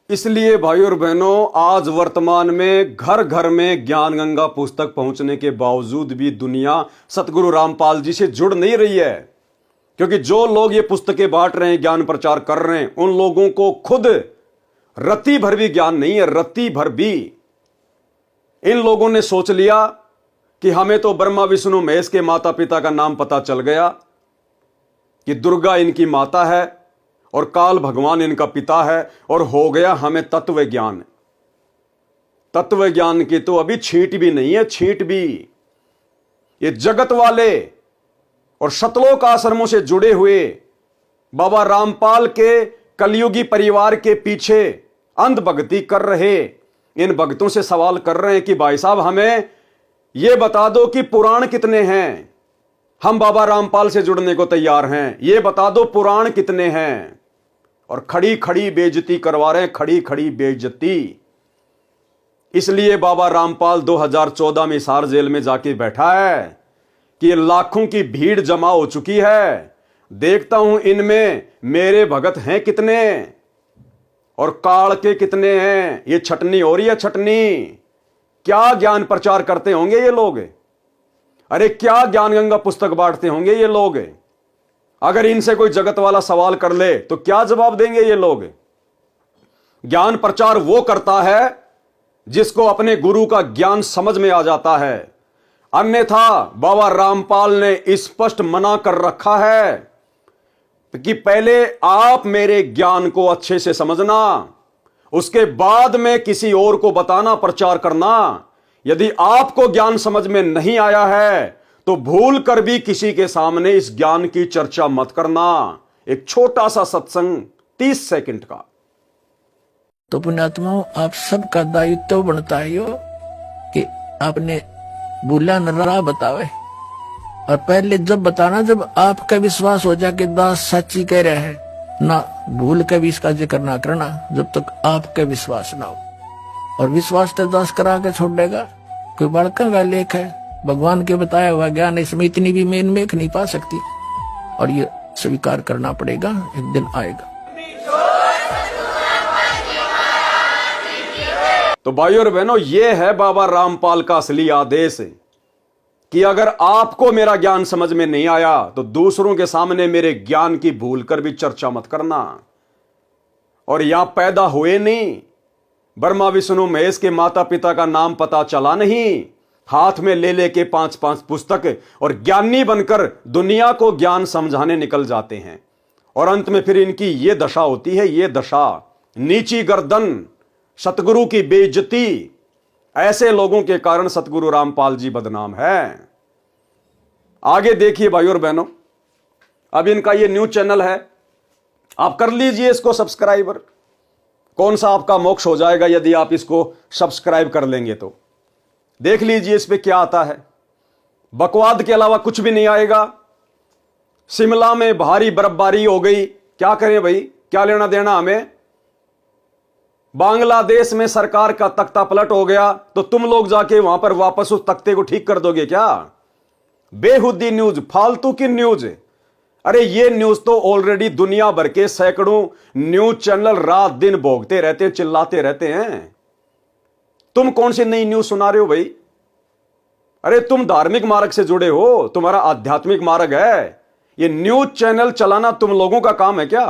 इसलिए भाई और बहनों, आज वर्तमान में घर घर में ज्ञान गंगा पुस्तक पहुंचने के बावजूद भी दुनिया सतगुरु रामपाल जी से जुड़ नहीं रही है, क्योंकि जो लोग ये पुस्तकें बांट रहे हैं, ज्ञान प्रचार कर रहे हैं, उन लोगों को खुद रत्ती भर भी ज्ञान नहीं है। रत्ती भर भी इन लोगों ने सोच लिया कि हमें तो ब्रह्मा विष्णु महेश के माता पिता का नाम पता चल गया, कि दुर्गा इनकी माता है और काल भगवान इनका पिता है, और हो गया हमें तत्व ज्ञान। तत्व ज्ञान की तो अभी छींट भी नहीं है, छींट भी। ये जगत वाले और शतलोक आश्रमों से जुड़े हुए बाबा रामपाल के कलयुगी परिवार के पीछे अंध भक्ति कर रहे इन भक्तों से सवाल कर रहे हैं कि भाई साहब हमें यह बता दो कि पुराण कितने हैं। हम बाबा रामपाल से जुड़ने को तैयार हैं, ये बता दो पुराण कितने हैं। और खड़ी खड़ी बेइज्जती करवा रहे हैं, खड़ी खड़ी बेइज्जती। इसलिए बाबा रामपाल 2014 में हिसार जेल में जाके बैठा है कि लाखों की भीड़ जमा हो चुकी है। देखता हूं इनमें मेरे भगत हैं कितने और काल के कितने हैं। ये छटनी हो रही है, छटनी। क्या ज्ञान प्रचार करते होंगे ये लोग? अरे क्या ज्ञान गंगा पुस्तक बांटते होंगे ये लोग? अगर इनसे कोई जगत वाला सवाल कर ले तो क्या जवाब देंगे ये लोग? ज्ञान प्रचार वो करता है जिसको अपने गुरु का ज्ञान समझ में आ जाता है। अन्यथा बाबा रामपाल ने स्पष्ट मना कर रखा है कि पहले आप मेरे ज्ञान को अच्छे से समझना, उसके बाद में किसी और को बताना, प्रचार करना। यदि आपको ज्ञान समझ में नहीं आया है तो भूल कर भी किसी के सामने इस ज्ञान की चर्चा मत करना। एक छोटा सा सत्संग 30 सेकंड का। तो पुण्यात्माओं, आप सबका दायित्व बनता है यो कि आपने भूला न राह बतावे। और पहले जब बताना, जब आपका विश्वास हो जाए कि दास सच्ची कह रहे हैं, ना भूल के भी इसका जिक्र ना करना जब तक आपका विश्वास ना हो। और विश्वास तो दास करा के छोड़ देगा। कोई बड़का का लेख है, भगवान के बताया हुआ ज्ञान, इसमें इतनी भी मेन मेख नहीं पा सकती। और ये स्वीकार करना पड़ेगा, एक दिन आएगा। तो भाइयों और बहनों, यह है बाबा रामपाल का असली आदेश कि अगर आपको मेरा ज्ञान समझ में नहीं आया तो दूसरों के सामने मेरे ज्ञान की भूल कर भी चर्चा मत करना। और यहां पैदा हुए नहीं, ब्रह्मा विष्णु महेश के माता पिता का नाम पता चला नहीं, हाथ में ले लेके 5-5 पुस्तक और ज्ञानी बनकर दुनिया को ज्ञान समझाने निकल जाते हैं। और अंत में फिर इनकी यह दशा होती है, यह दशा, नीची गर्दन, सतगुरु की बेइज्जती। ऐसे लोगों के कारण सतगुरु रामपाल जी बदनाम है। आगे देखिए भाइयों और बहनों, अब इनका ये न्यूज चैनल है, आप कर लीजिए इसको सब्सक्राइबर। कौन सा आपका मोक्ष हो जाएगा यदि आप इसको सब्सक्राइब कर लेंगे तो। देख लीजिए इस पे क्या आता है। बकवाद के अलावा कुछ भी नहीं आएगा। शिमला में भारी बर्फबारी हो गई, क्या करें भाई, क्या लेना देना हमें। बांग्लादेश में सरकार का तख्ता पलट हो गया तो तुम लोग जाके वहां पर वापस उस तख्ते को ठीक कर दोगे क्या? बेहुदी न्यूज, फालतू की न्यूज। अरे ये न्यूज तो ऑलरेडी दुनिया भर के सैकड़ों न्यूज चैनल रात दिन भोगते रहते हैं, चिल्लाते रहते हैं। तुम कौन सी नई न्यूज सुना रहे हो भाई? अरे तुम धार्मिक मार्ग से जुड़े हो, तुम्हारा आध्यात्मिक मार्ग है। ये न्यूज चैनल चलाना तुम लोगों का काम है क्या?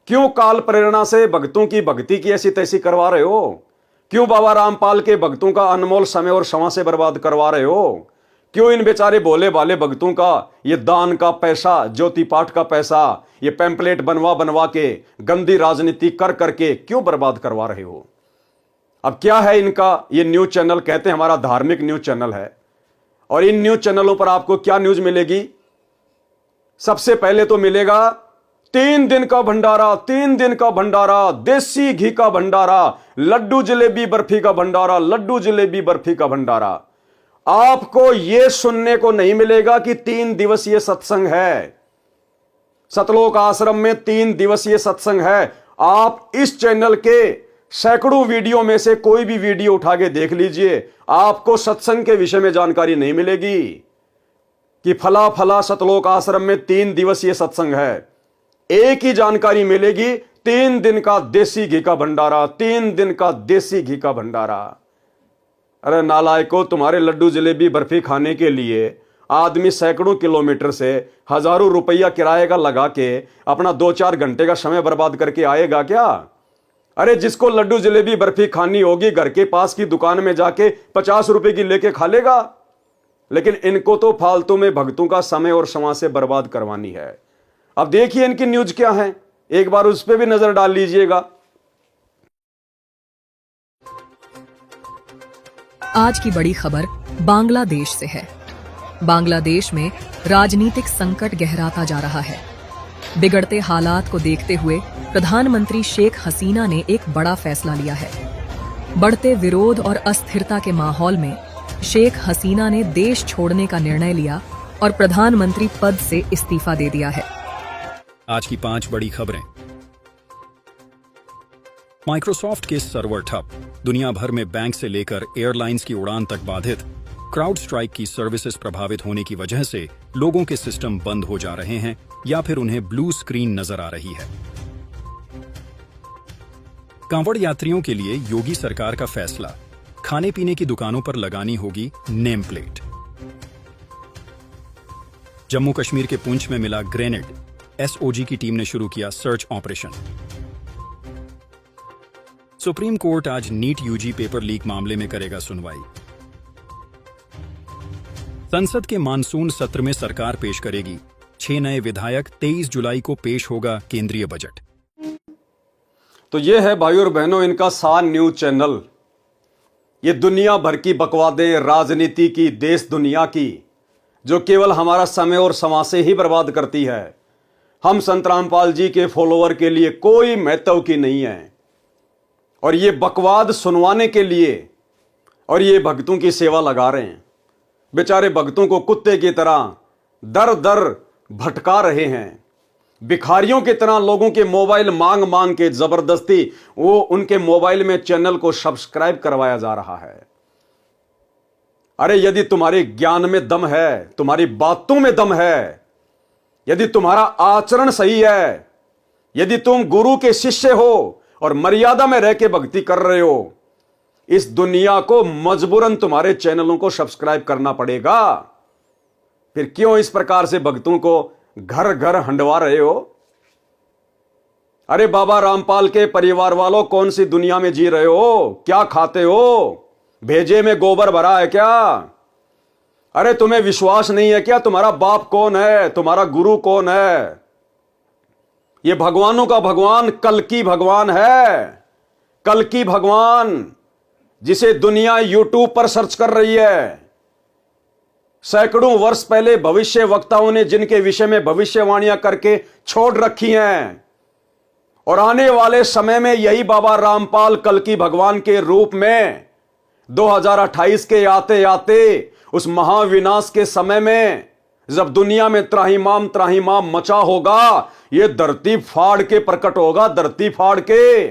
क्यों काल प्रेरणा से भक्तों की भक्ति की ऐसी तैसी करवा रहे हो? क्यों बाबा रामपाल के भक्तों का अनमोल समय और क्षमा से बर्बाद करवा रहे हो? क्यों इन बेचारे भोले भाले भक्तों का ये दान का पैसा, ज्योति पाठ का पैसा, ये पैम्पलेट बनवा बनवा के गंदी राजनीति कर करके क्यों बर्बाद करवा रहे हो? अब क्या है इनका? ये न्यूज चैनल कहते हैं हमारा धार्मिक न्यूज चैनल है, और इन न्यूज चैनलों पर आपको क्या न्यूज मिलेगी? सबसे पहले तो मिलेगा 3 दिन का भंडारा, 3 दिन का भंडारा, देसी घी का भंडारा, लड्डू जलेबी बर्फी का भंडारा, लड्डू जलेबी बर्फी का भंडारा। आपको यह सुनने को नहीं मिलेगा कि 3 दिवसीय सत्संग है, सतलोक आश्रम में 3 दिवसीय सत्संग है। आप इस चैनल के सैकड़ों वीडियो में से कोई भी वीडियो उठा के देख लीजिए, आपको सत्संग के विषय में जानकारी नहीं मिलेगी कि फला फला सतलोक आश्रम में 3 दिवसीय सत्संग है। एक ही जानकारी मिलेगी, 3 दिन का देसी घी का भंडारा, 3 दिन का देसी घी का भंडारा। अरे नालायकों, तुम्हारे लड्डू जलेबी बर्फी खाने के लिए आदमी सैकड़ों किलोमीटर से हजारों रुपया किराए का लगा के अपना 2-4 घंटे का समय बर्बाद करके आएगा क्या? अरे जिसको लड्डू जलेबी बर्फी खानी होगी घर के पास की दुकान में जाके 50 रुपए की लेके खा लेगा। लेकिन इनको तो फालतू में भक्तों का समय और क्षमा से बर्बाद करवानी है। अब देखिए इनकी न्यूज क्या है, एक बार उस पर भी नजर डाल लीजिएगा। आज की बड़ी खबर बांग्लादेश से है। बांग्लादेश में राजनीतिक संकट गहराता जा रहा है। बिगड़ते हालात को देखते हुए प्रधानमंत्री शेख हसीना ने एक बड़ा फैसला लिया है। बढ़ते विरोध और अस्थिरता के माहौल में शेख हसीना ने देश छोड़ने का निर्णय लिया और प्रधानमंत्री पद से इस्तीफा दे दिया है। आज की 5 बड़ी खबरें। माइक्रोसॉफ्ट के सर्वर ठप, दुनिया भर में बैंक से लेकर एयरलाइंस की उड़ान तक बाधित। क्राउड स्ट्राइक की सर्विसेज प्रभावित होने की वजह से लोगों के सिस्टम बंद हो जा रहे हैं या फिर उन्हें ब्लू स्क्रीन नजर आ रही है। कांवड़ यात्रियों के लिए योगी सरकार का फैसला, खाने पीने की दुकानों पर लगानी होगी नेम प्लेट। जम्मू कश्मीर के पुंछ में मिला ग्रेनेड, एसओजी की टीम ने शुरू किया सर्च ऑपरेशन। सुप्रीम कोर्ट आज नीट यूजी पेपर लीक मामले में करेगा सुनवाई। संसद के मानसून सत्र में सरकार पेश करेगी 6 नए विधायक। 23 जुलाई को पेश होगा केंद्रीय बजट। तो ये है भाई और बहनों इनका सान न्यूज चैनल। ये दुनिया भर की बकवादें, राजनीति की, देश दुनिया की, जो केवल हमारा समय और समाज से ही बर्बाद करती है। हम संत रामपाल जी के फॉलोअर के लिए कोई महत्व की नहीं है, और ये बकवाद सुनवाने के लिए और ये भक्तों की सेवा लगा रहे हैं। बेचारे भक्तों को कुत्ते की तरह दर दर भटका रहे हैं। भिखारियों की तरह लोगों के मोबाइल मांग मांग के जबरदस्ती वो उनके मोबाइल में चैनल को सब्सक्राइब करवाया जा रहा है। अरे यदि तुम्हारे ज्ञान में दम है, तुम्हारी बातों में दम है, यदि तुम्हारा आचरण सही है, यदि तुम गुरु के शिष्य हो और मर्यादा में रह के भक्ति कर रहे हो, इस दुनिया को मजबूरन तुम्हारे चैनलों को सब्सक्राइब करना पड़ेगा। फिर क्यों इस प्रकार से भक्तों को घर घर हंडवा रहे हो? अरे बाबा रामपाल के परिवार वालों, कौन सी दुनिया में जी रहे हो? क्या खाते हो? भेजे में गोबर भरा है क्या? अरे तुम्हें विश्वास नहीं है क्या? तुम्हारा बाप कौन है? तुम्हारा गुरु कौन है? ये भगवानों का भगवान कल्कि भगवान है। कल्कि भगवान, जिसे दुनिया यूट्यूब पर सर्च कर रही है। सैकड़ों वर्ष पहले भविष्य वक्ताओं ने जिनके विषय में भविष्यवाणियां करके छोड़ रखी हैं, और आने वाले समय में यही बाबा रामपाल कल्कि भगवान के रूप में 2028 के आते आते उस महाविनाश के समय में, जब दुनिया में त्राहिमाम मचा होगा, यह धरती फाड़ के प्रकट होगा, धरती फाड़ के।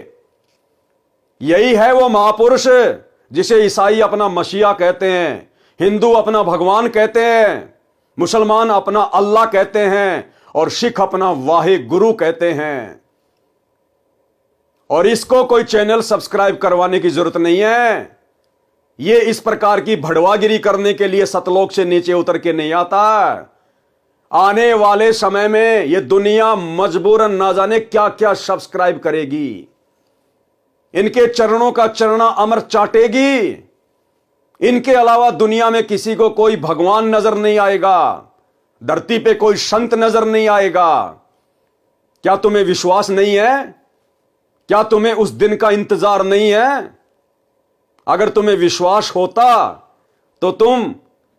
यही है वो महापुरुष जिसे ईसाई अपना मसीहा कहते हैं, हिंदू अपना भगवान कहते हैं, मुसलमान अपना अल्लाह कहते हैं, और सिख अपना वाहे गुरु कहते हैं। और इसको कोई चैनल सब्सक्राइब करवाने की जरूरत नहीं है। ये इस प्रकार की भड़वागिरी करने के लिए सतलोक से नीचे उतर के नहीं आता। आने वाले समय में ये दुनिया मजबूरन ना जाने क्या क्या सब्सक्राइब करेगी, इनके चरणों का चरणा अमर चाटेगी। इनके अलावा दुनिया में किसी को कोई भगवान नजर नहीं आएगा, धरती पे कोई संत नजर नहीं आएगा। क्या तुम्हें विश्वास नहीं है? क्या तुम्हें उस दिन का इंतजार नहीं है? अगर तुम्हें विश्वास होता तो तुम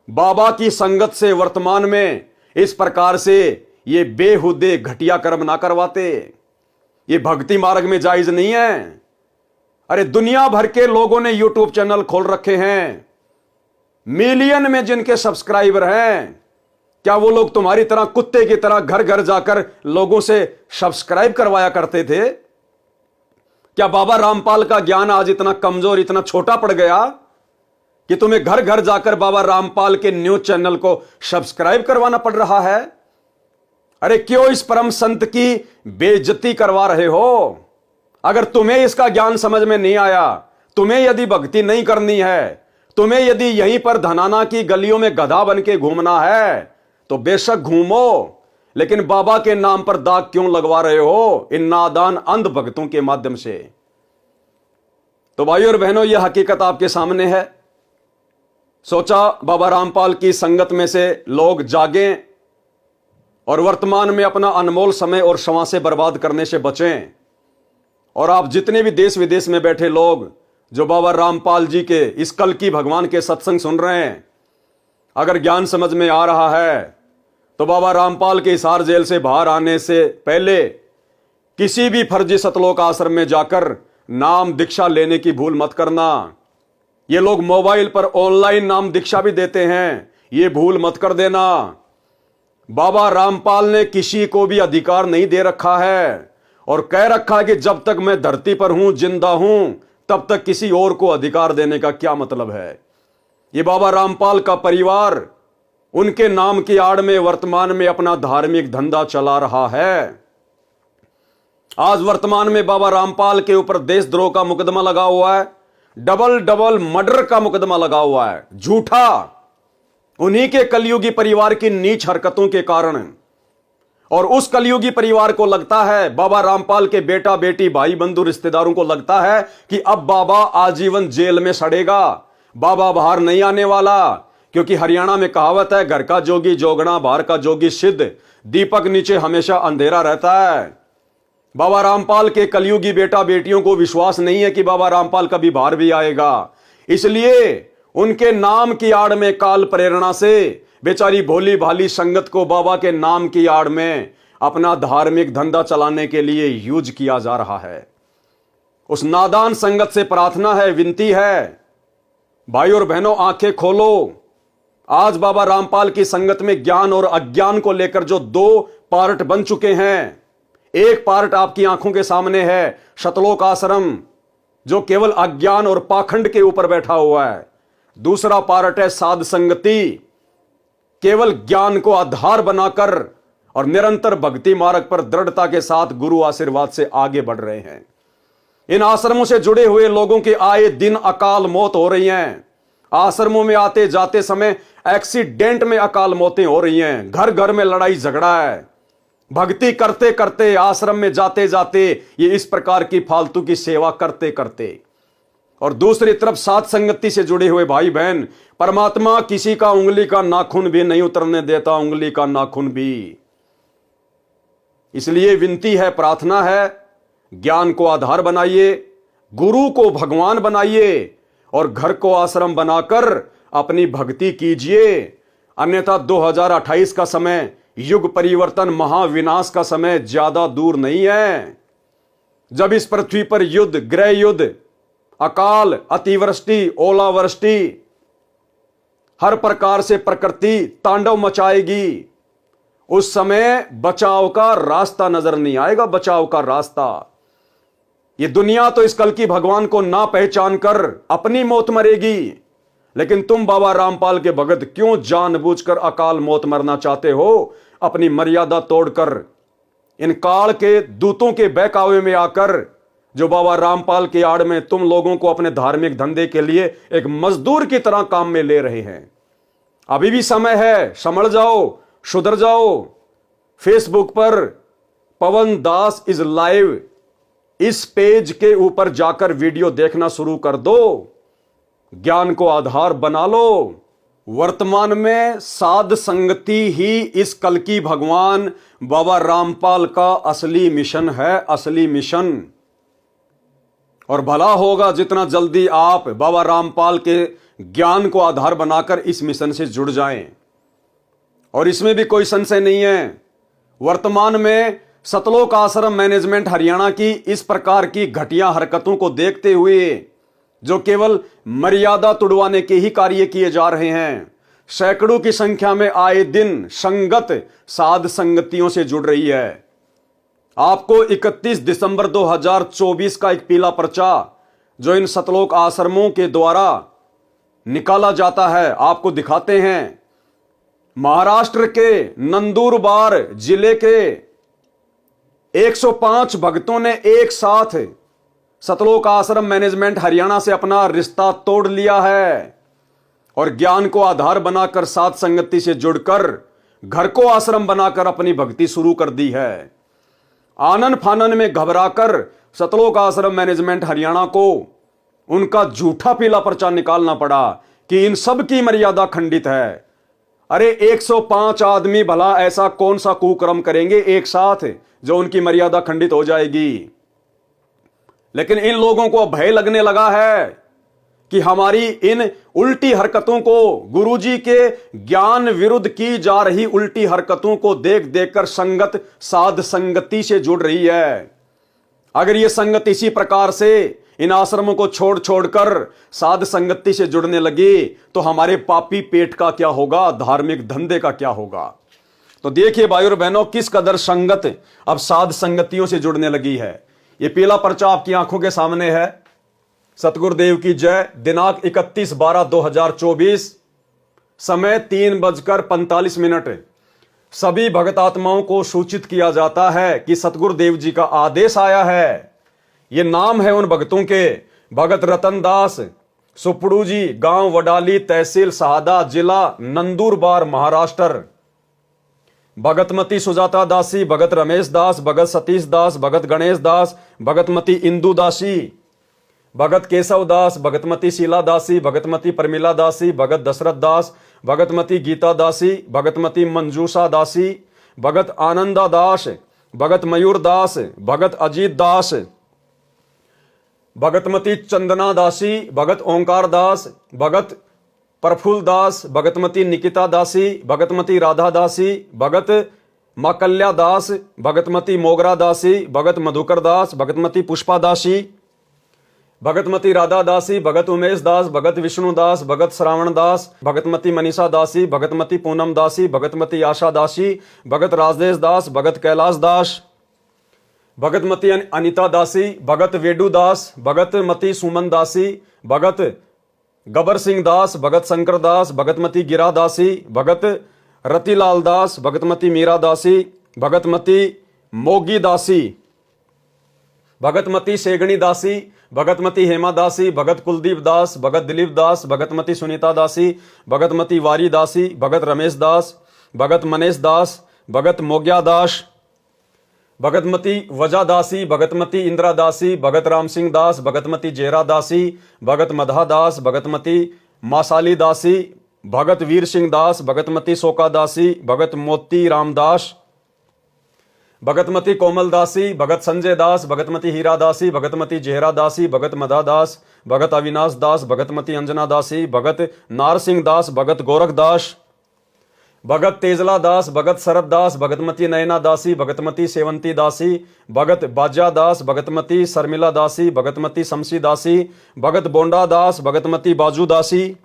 बाबा की संगत से वर्तमान में इस प्रकार से ये बेहुदे घटिया कर्म ना करवाते। ये भक्ति मार्ग में जायज नहीं है। अरे दुनिया भर के लोगों ने यूट्यूब चैनल खोल रखे हैं, मिलियन में जिनके सब्सक्राइबर हैं। क्या वो लोग तुम्हारी तरह कुत्ते की तरह घर घर जाकर लोगों से सब्सक्राइब करवाया करते थे? क्या बाबा रामपाल का ज्ञान आज इतना कमजोर, इतना छोटा पड़ गया कि तुम्हें घर घर जाकर बाबा रामपाल के न्यूज चैनल को सब्सक्राइब करवाना पड़ रहा है? अरे क्यों इस परम संत की बेइज्जती करवा रहे हो? अगर तुम्हें इसका ज्ञान समझ में नहीं आया, तुम्हें यदि भक्ति नहीं करनी है, तुम्हें यदि यहीं पर धनाना की गलियों में गधा बन के घूमना है तो बेशक घूमो, लेकिन बाबा के नाम पर दाग क्यों लगवा रहे हो इन नादान अंध भक्तों के माध्यम से? तो भाइयों और बहनों, यह हकीकत आपके सामने है। सोचा बाबा रामपाल की संगत में से लोग जागें और वर्तमान में अपना अनमोल समय और श्वासें से बर्बाद करने से बचें। और आप जितने भी देश विदेश में बैठे लोग जो बाबा रामपाल जी के इस कल की भगवान के सत्संग सुन रहे हैं, अगर ज्ञान समझ में आ रहा है तो बाबा रामपाल के हिसार जेल से बाहर आने से पहले किसी भी फर्जी सतलोक आश्रम में जाकर नाम दीक्षा लेने की भूल मत करना। ये लोग मोबाइल पर ऑनलाइन नाम दीक्षा भी देते हैं, ये भूल मत कर देना। बाबा रामपाल ने किसी को भी अधिकार नहीं दे रखा है और कह रखा है कि जब तक मैं धरती पर हूं, जिंदा हूं, तब तक किसी और को अधिकार देने का क्या मतलब है? ये बाबा रामपाल का परिवार उनके नाम की आड़ में वर्तमान में अपना धार्मिक धंधा चला रहा है। आज वर्तमान में बाबा रामपाल के ऊपर देशद्रोह का मुकदमा लगा हुआ है, डबल मर्डर का मुकदमा लगा हुआ है, झूठा, उन्हीं के कलयुगी परिवार की नीच हरकतों के कारण। और उस कलयुगी परिवार को लगता है, बाबा रामपाल के बेटा बेटी भाई बंधु रिश्तेदारों को लगता है कि अब बाबा आजीवन जेल में सड़ेगा, बाबा बाहर नहीं आने वाला। क्योंकि हरियाणा में कहावत है, घर का जोगी जोगना, बाहर का जोगी सिद्ध, दीपक नीचे हमेशा अंधेरा रहता है। बाबा रामपाल के कलयुगी बेटा बेटियों को विश्वास नहीं है कि बाबा रामपाल कभी बाहर भी आएगा, इसलिए उनके नाम की आड़ में काल प्रेरणा से बेचारी भोली भाली संगत को बाबा के नाम की आड़ में अपना धार्मिक धंधा चलाने के लिए यूज किया जा रहा है। उस नादान संगत से प्रार्थना है, विनती है, भाई और बहनों आंखें खोलो। आज बाबा रामपाल की संगत में ज्ञान और अज्ञान को लेकर जो दो पार्ट बन चुके हैं, एक पार्ट आपकी आंखों के सामने है, सतलोक आश्रम, जो केवल अज्ञान और पाखंड के ऊपर बैठा हुआ है। दूसरा पार्ट है साध संगति, केवल ज्ञान को आधार बनाकर और निरंतर भक्ति मार्ग पर दृढ़ता के साथ गुरु आशीर्वाद से आगे बढ़ रहे हैं। इन आश्रमों से जुड़े हुए लोगों के आए दिन अकाल मौत हो रही हैं। आश्रमों में आते जाते समय एक्सीडेंट में अकाल मौतें हो रही हैं, घर घर में लड़ाई झगड़ा है। भक्ति करते करते, आश्रम में जाते जाते, ये इस प्रकार की फालतू की सेवा करते करते। और दूसरी तरफ साथ संगति से जुड़े हुए भाई बहन, परमात्मा किसी का उंगली का नाखून भी नहीं उतरने देता, उंगली का नाखून भी। इसलिए विनती है, प्रार्थना है, ज्ञान को आधार बनाइए, गुरु को भगवान बनाइए और घर को आश्रम बनाकर अपनी भक्ति कीजिए। अन्यथा 2028 का समय, युग परिवर्तन, महाविनाश का समय ज्यादा दूर नहीं है, जब इस पृथ्वी पर युद्ध, गृह युद्ध, अकाल, अतिवृष्टि, ओलावृष्टि, हर प्रकार से प्रकृति तांडव मचाएगी। उस समय बचाव का रास्ता नजर नहीं आएगा, बचाव का रास्ता। ये दुनिया तो इस कल की भगवान को ना पहचान कर अपनी मौत मरेगी, लेकिन तुम बाबा रामपाल के भगत क्यों जानबूझकर अकाल मौत मरना चाहते हो? अपनी मर्यादा तोड़कर, इन काल के दूतों के बहकावे में आकर, जो बाबा रामपाल की आड़ में तुम लोगों को अपने धार्मिक धंधे के लिए एक मजदूर की तरह काम में ले रहे हैं। अभी भी समय है, संभल जाओ, सुधर जाओ। फेसबुक पर पवन दास इज लाइव, इस पेज के ऊपर जाकर वीडियो देखना शुरू कर दो, ज्ञान को आधार बना लो। वर्तमान में साध संगति ही इस कल की भगवान बाबा रामपाल का असली मिशन है, असली मिशन। और भला होगा जितना जल्दी आप बाबा रामपाल के ज्ञान को आधार बनाकर इस मिशन से जुड़ जाएं। और इसमें भी कोई संशय नहीं है, वर्तमान में सतलोक आश्रम मैनेजमेंट हरियाणा की इस प्रकार की घटिया हरकतों को देखते हुए, जो केवल मर्यादा तुड़वाने के ही कार्य किए जा रहे हैं, सैकड़ों की संख्या में आए दिन संगत साध संगतियों से जुड़ रही है। आपको 31 दिसंबर 2024 का एक पीला पर्चा जो इन सतलोक आश्रमों के द्वारा निकाला जाता है, आपको दिखाते हैं। महाराष्ट्र के नंदुरबार जिले के 105 भक्तों ने एक साथ सतलोक आश्रम मैनेजमेंट हरियाणा से अपना रिश्ता तोड़ लिया है और ज्ञान को आधार बनाकर साध संगति से जुड़कर घर को आश्रम बनाकर अपनी भक्ति शुरू कर दी है। आनन फानन में घबराकर सतलोक आश्रम मैनेजमेंट हरियाणा को उनका झूठा पीला पर्चा निकालना पड़ा कि इन सब की मर्यादा खंडित है। अरे 105 आदमी भला ऐसा कौन सा कुकर्म करेंगे एक साथ जो उनकी मर्यादा खंडित हो जाएगी? लेकिन इन लोगों को भय लगने लगा है कि हमारी इन उल्टी हरकतों को, गुरुजी के ज्ञान विरुद्ध की जा रही उल्टी हरकतों को देख देखकर संगत साध संगति से जुड़ रही है। अगर ये संगत इसी प्रकार से इन आश्रमों को छोड़ छोड़कर साध संगति से जुड़ने लगी तो हमारे पापी पेट का क्या होगा, धार्मिक धंधे का क्या होगा? तो देखिए भाई और बहनों, किस कदर संगत अब साध संगतियों से जुड़ने लगी है। ये पीला पर्चा आपकी आंखों के सामने है। सतगुरुदेव की जय। दिनांक 31/12/2024, समय 3:45। सभी भगत आत्माओं को सूचित किया जाता है कि सतगुरुदेव जी का आदेश आया है। ये नाम है उन भक्तों के, भगत रतन दास, सुपड़ू जी, गांव वडाली, तहसील सहादा, जिला नंदुरबार, महाराष्ट्र। भगतमती सुजाता दासी, भगत रमेश दास, भगत सतीश दास, भगत गणेश दास, भगतमती इंदु दासी, भगत केशव दास, भगतमती शीला दासी, भगतमती प्रमिला दासी, भगत दशरथ दास, भगतमती गीता दासी, भगतमती मंजूषा दासी, भगत आनंदा दास, भगत मयूर दास, भगत अजीत दास, भगतमती चंदना दासी, भगत ओंकार दास, भगत प्रफुल्ल दास, भगतमती निकिता दासी, भगतमती राधा दासी, भगत माकल्या दास, भगतमती मोगरा दासी, भगत मधुकर दास, भगतमती पुष्पा दासी, भगतमती राधा दासी, भगत उमेश दास, भगत विष्णु दास, भगत श्रावण दास, भगतमती मनीषा दासी, भगतमती पूनम दासी, भगतमती आशा दासी, भगत राजेश दास, भगत कैलाश दास, भगतमती अनिता दासी, भगत वेडू दास, भगतमती सुमन दासी, भगत गबर सिंह दास, भगत शंकर दास, भगतमती गिरा दासी, भगत रतिलाल दास, भगतमती मीरा दासी, भगतमती मोगी दासी, भगतमती सेगणी दासी, भगतमती हेमा दासी, भगत कुलदीप दास, भगत दिलीप दास, भगतमती सुनीता दासी, भगतमती वारी दासी, भगत रमेश दास, भगत मनेश दास, भगत मोग्या दास, भगतमती वजा दासी, भगतमती इंदिरा दासी, भगत राम सिंह दास, भगतमती जेरा दासी, भगत मधा दास, भगतमती मासाली दासी, भगत वीर सिंह दास, भगतमती सोका दासी, भगत मोती रामदास, भगतमती कोमल दासी, भगत संजय दास, भगतमती हीरा दासी, भगतमती जेहरा दासी, भगत मधा दास, भगत अविनाश दास, भगतमती अंजना दासी, भगत नार सिंह दास, भगत गोरख दास, भगत तेजला दास, भगत शरद दास, भगतमती नयना दासी, भगतमती सेवंती दासी, भगत बाजा दास, भगतमती शर्मिला दासी, भगतमती शमसी दासी, भगत बोंडा दास, भगतमती बाजू दासी,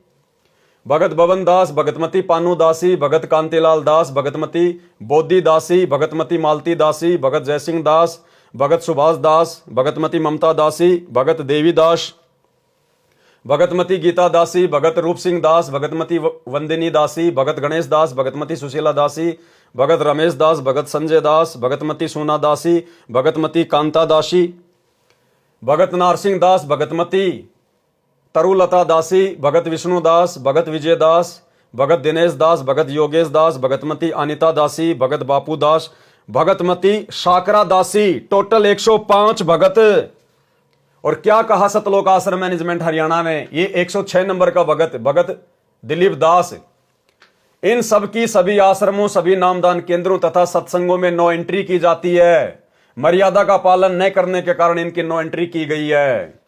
भगत बबन दास, भगतमती पानू दासी, भगत कांतिलाल दास, भगतमती बोधी दासी, भगतमती मालती दासी, भगत जयसिंह दास, भगत सुभाष दास, भगतमती ममता दासी, भगत देवी दास, भगतमती गीता दासी, भगत रूप सिंह दास, भगतमती वंदिनी दासी, भगत गणेश दास, भगतमती सुशीला दासी, भगत रमेश दास, भगत संजय दास, भगतमती सोना दासी, भगतमती कांता दासी, भगत नारसिंह दास, भगतमती तरुलता दासी, भगत विष्णु दास, भगत विजय दास, भगत दिनेश दास, भगत योगेश दास, भगतमती अनिता दासी, भगत बापू दास, भगतमती शाकरा दासी। टोटल 105 भगत। और क्या कहा सतलोक आश्रम मैनेजमेंट हरियाणा ने, ये 106 नंबर का भगत दिलीप दास। इन सब की सभी आश्रमों, सभी नामदान केंद्रों तथा सत्संगों में नो एंट्री की जाती है। मर्यादा का पालन न करने के कारण इनकी नो एंट्री की गई है।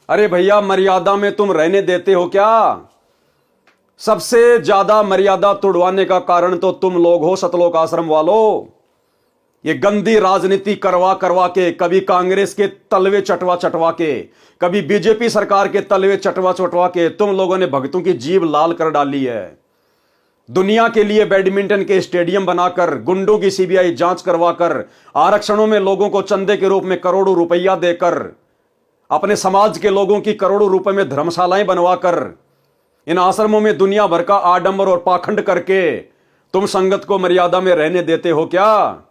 अरे भैया, मर्यादा में तुम रहने देते हो क्या? सबसे ज्यादा मर्यादा तोड़वाने का कारण तो तुम लोग हो सतलोक आश्रम वालों। ये गंदी राजनीति करवा करवा के, कभी कांग्रेस के तलवे चटवा के, कभी बीजेपी सरकार के तलवे चटवा के तुम लोगों ने भक्तों की जीभ लाल कर डाली है। दुनिया के लिए बैडमिंटन के स्टेडियम बनाकर, गुंडों की सीबीआई जांच करवाकर, आरक्षणों में लोगों को चंदे के रूप में करोड़ों रुपया देकर, अपने समाज के लोगों की करोड़ों रुपए में धर्मशालाएं बनवाकर, इन आश्रमों में दुनिया भर का आडंबर और पाखंड करके तुम संगत को मर्यादा में रहने देते हो क्या?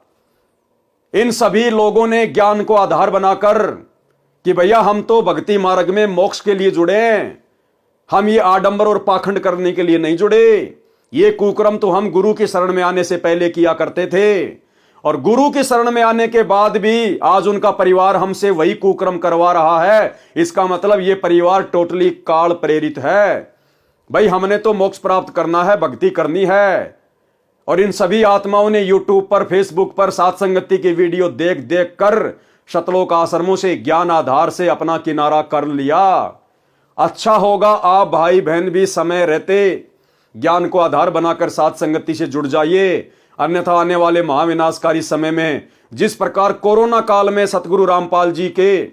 इन सभी लोगों ने ज्ञान को आधार बनाकर कि भैया हम तो भक्ति मार्ग में मोक्ष के लिए जुड़े हैं, हम ये आडंबर और पाखंड करने के लिए नहीं जुड़े। ये कुकर्म तो हम गुरु की शरण में आने से पहले किया करते थे, और गुरु की शरण में आने के बाद भी आज उनका परिवार हमसे वही कुकर्म करवा रहा है। इसका मतलब ये परिवार टोटली काल प्रेरित है। भाई, हमने तो मोक्ष प्राप्त करना है, भक्ति करनी है। और इन सभी आत्माओं ने यूट्यूब पर, फेसबुक पर सात संगति की वीडियो देख देख कर सतलोक आश्रमों से ज्ञान आधार से अपना किनारा कर लिया। अच्छा होगा आप भाई बहन भी समय रहते ज्ञान को आधार बनाकर सात संगति से जुड़ जाइए, अन्यथा आने वाले महाविनाशकारी समय में जिस प्रकार कोरोना काल में सतगुरु रामपाल जी के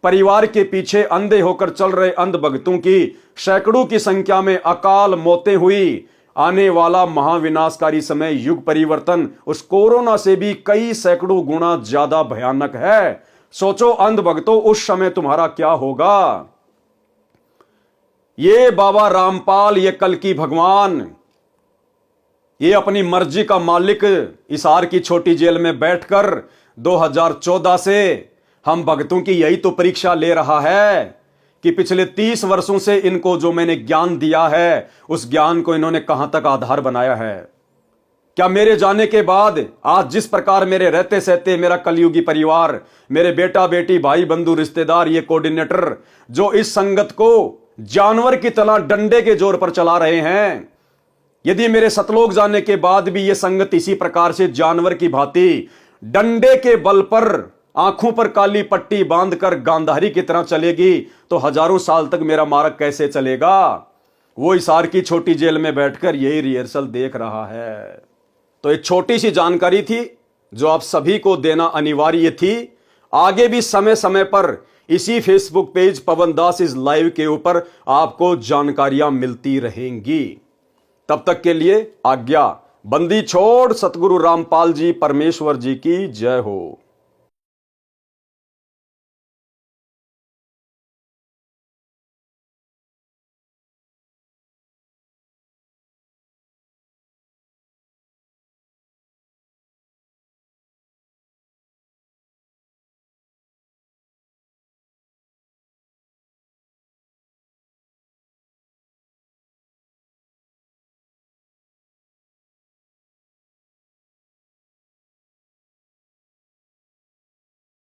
परिवार के पीछे अंधे होकर चल रहे अंध भक्तों की सैकड़ों की संख्या में अकाल मौतें हुई, आने वाला महाविनाशकारी समय, युग परिवर्तन उस कोरोना से भी कई सैकड़ों गुना ज्यादा भयानक है। सोचो अंध भक्तों, उस समय तुम्हारा क्या होगा? ये बाबा रामपाल, ये कल की भगवान, ये अपनी मर्जी का मालिक हिसार की छोटी जेल में बैठकर 2014 से हम भक्तों की यही तो परीक्षा ले रहा है कि पिछले 30 वर्षों से इनको जो मैंने ज्ञान दिया है, उस ज्ञान को इन्होंने कहां तक आधार बनाया है। क्या मेरे जाने के बाद आज जिस प्रकार मेरे रहते सहते मेरा कलयुगी परिवार, मेरे बेटा बेटी, भाई बंधु, रिश्तेदार, ये कोऑर्डिनेटर जो इस संगत को जानवर की तरह डंडे के जोर पर चला रहे हैं, यदि मेरे सतलोक जाने के बाद भी ये संगत इसी प्रकार से जानवर की भांति डंडे के बल पर आंखों पर काली पट्टी बांधकर गांधारी की तरह चलेगी, तो हजारों साल तक मेरा मार्ग कैसे चलेगा? वो हिसार की छोटी जेल में बैठकर यही रिहर्सल देख रहा है। तो एक छोटी सी जानकारी थी जो आप सभी को देना अनिवार्य थी। आगे भी समय समय पर इसी Facebook page Pawan Das is live के ऊपर आपको जानकारियां मिलती रहेंगी। तब तक के लिए आज्ञा। बंदी छोड़। सतगुरु रामपाल जी परमेश्वर जी की जय हो।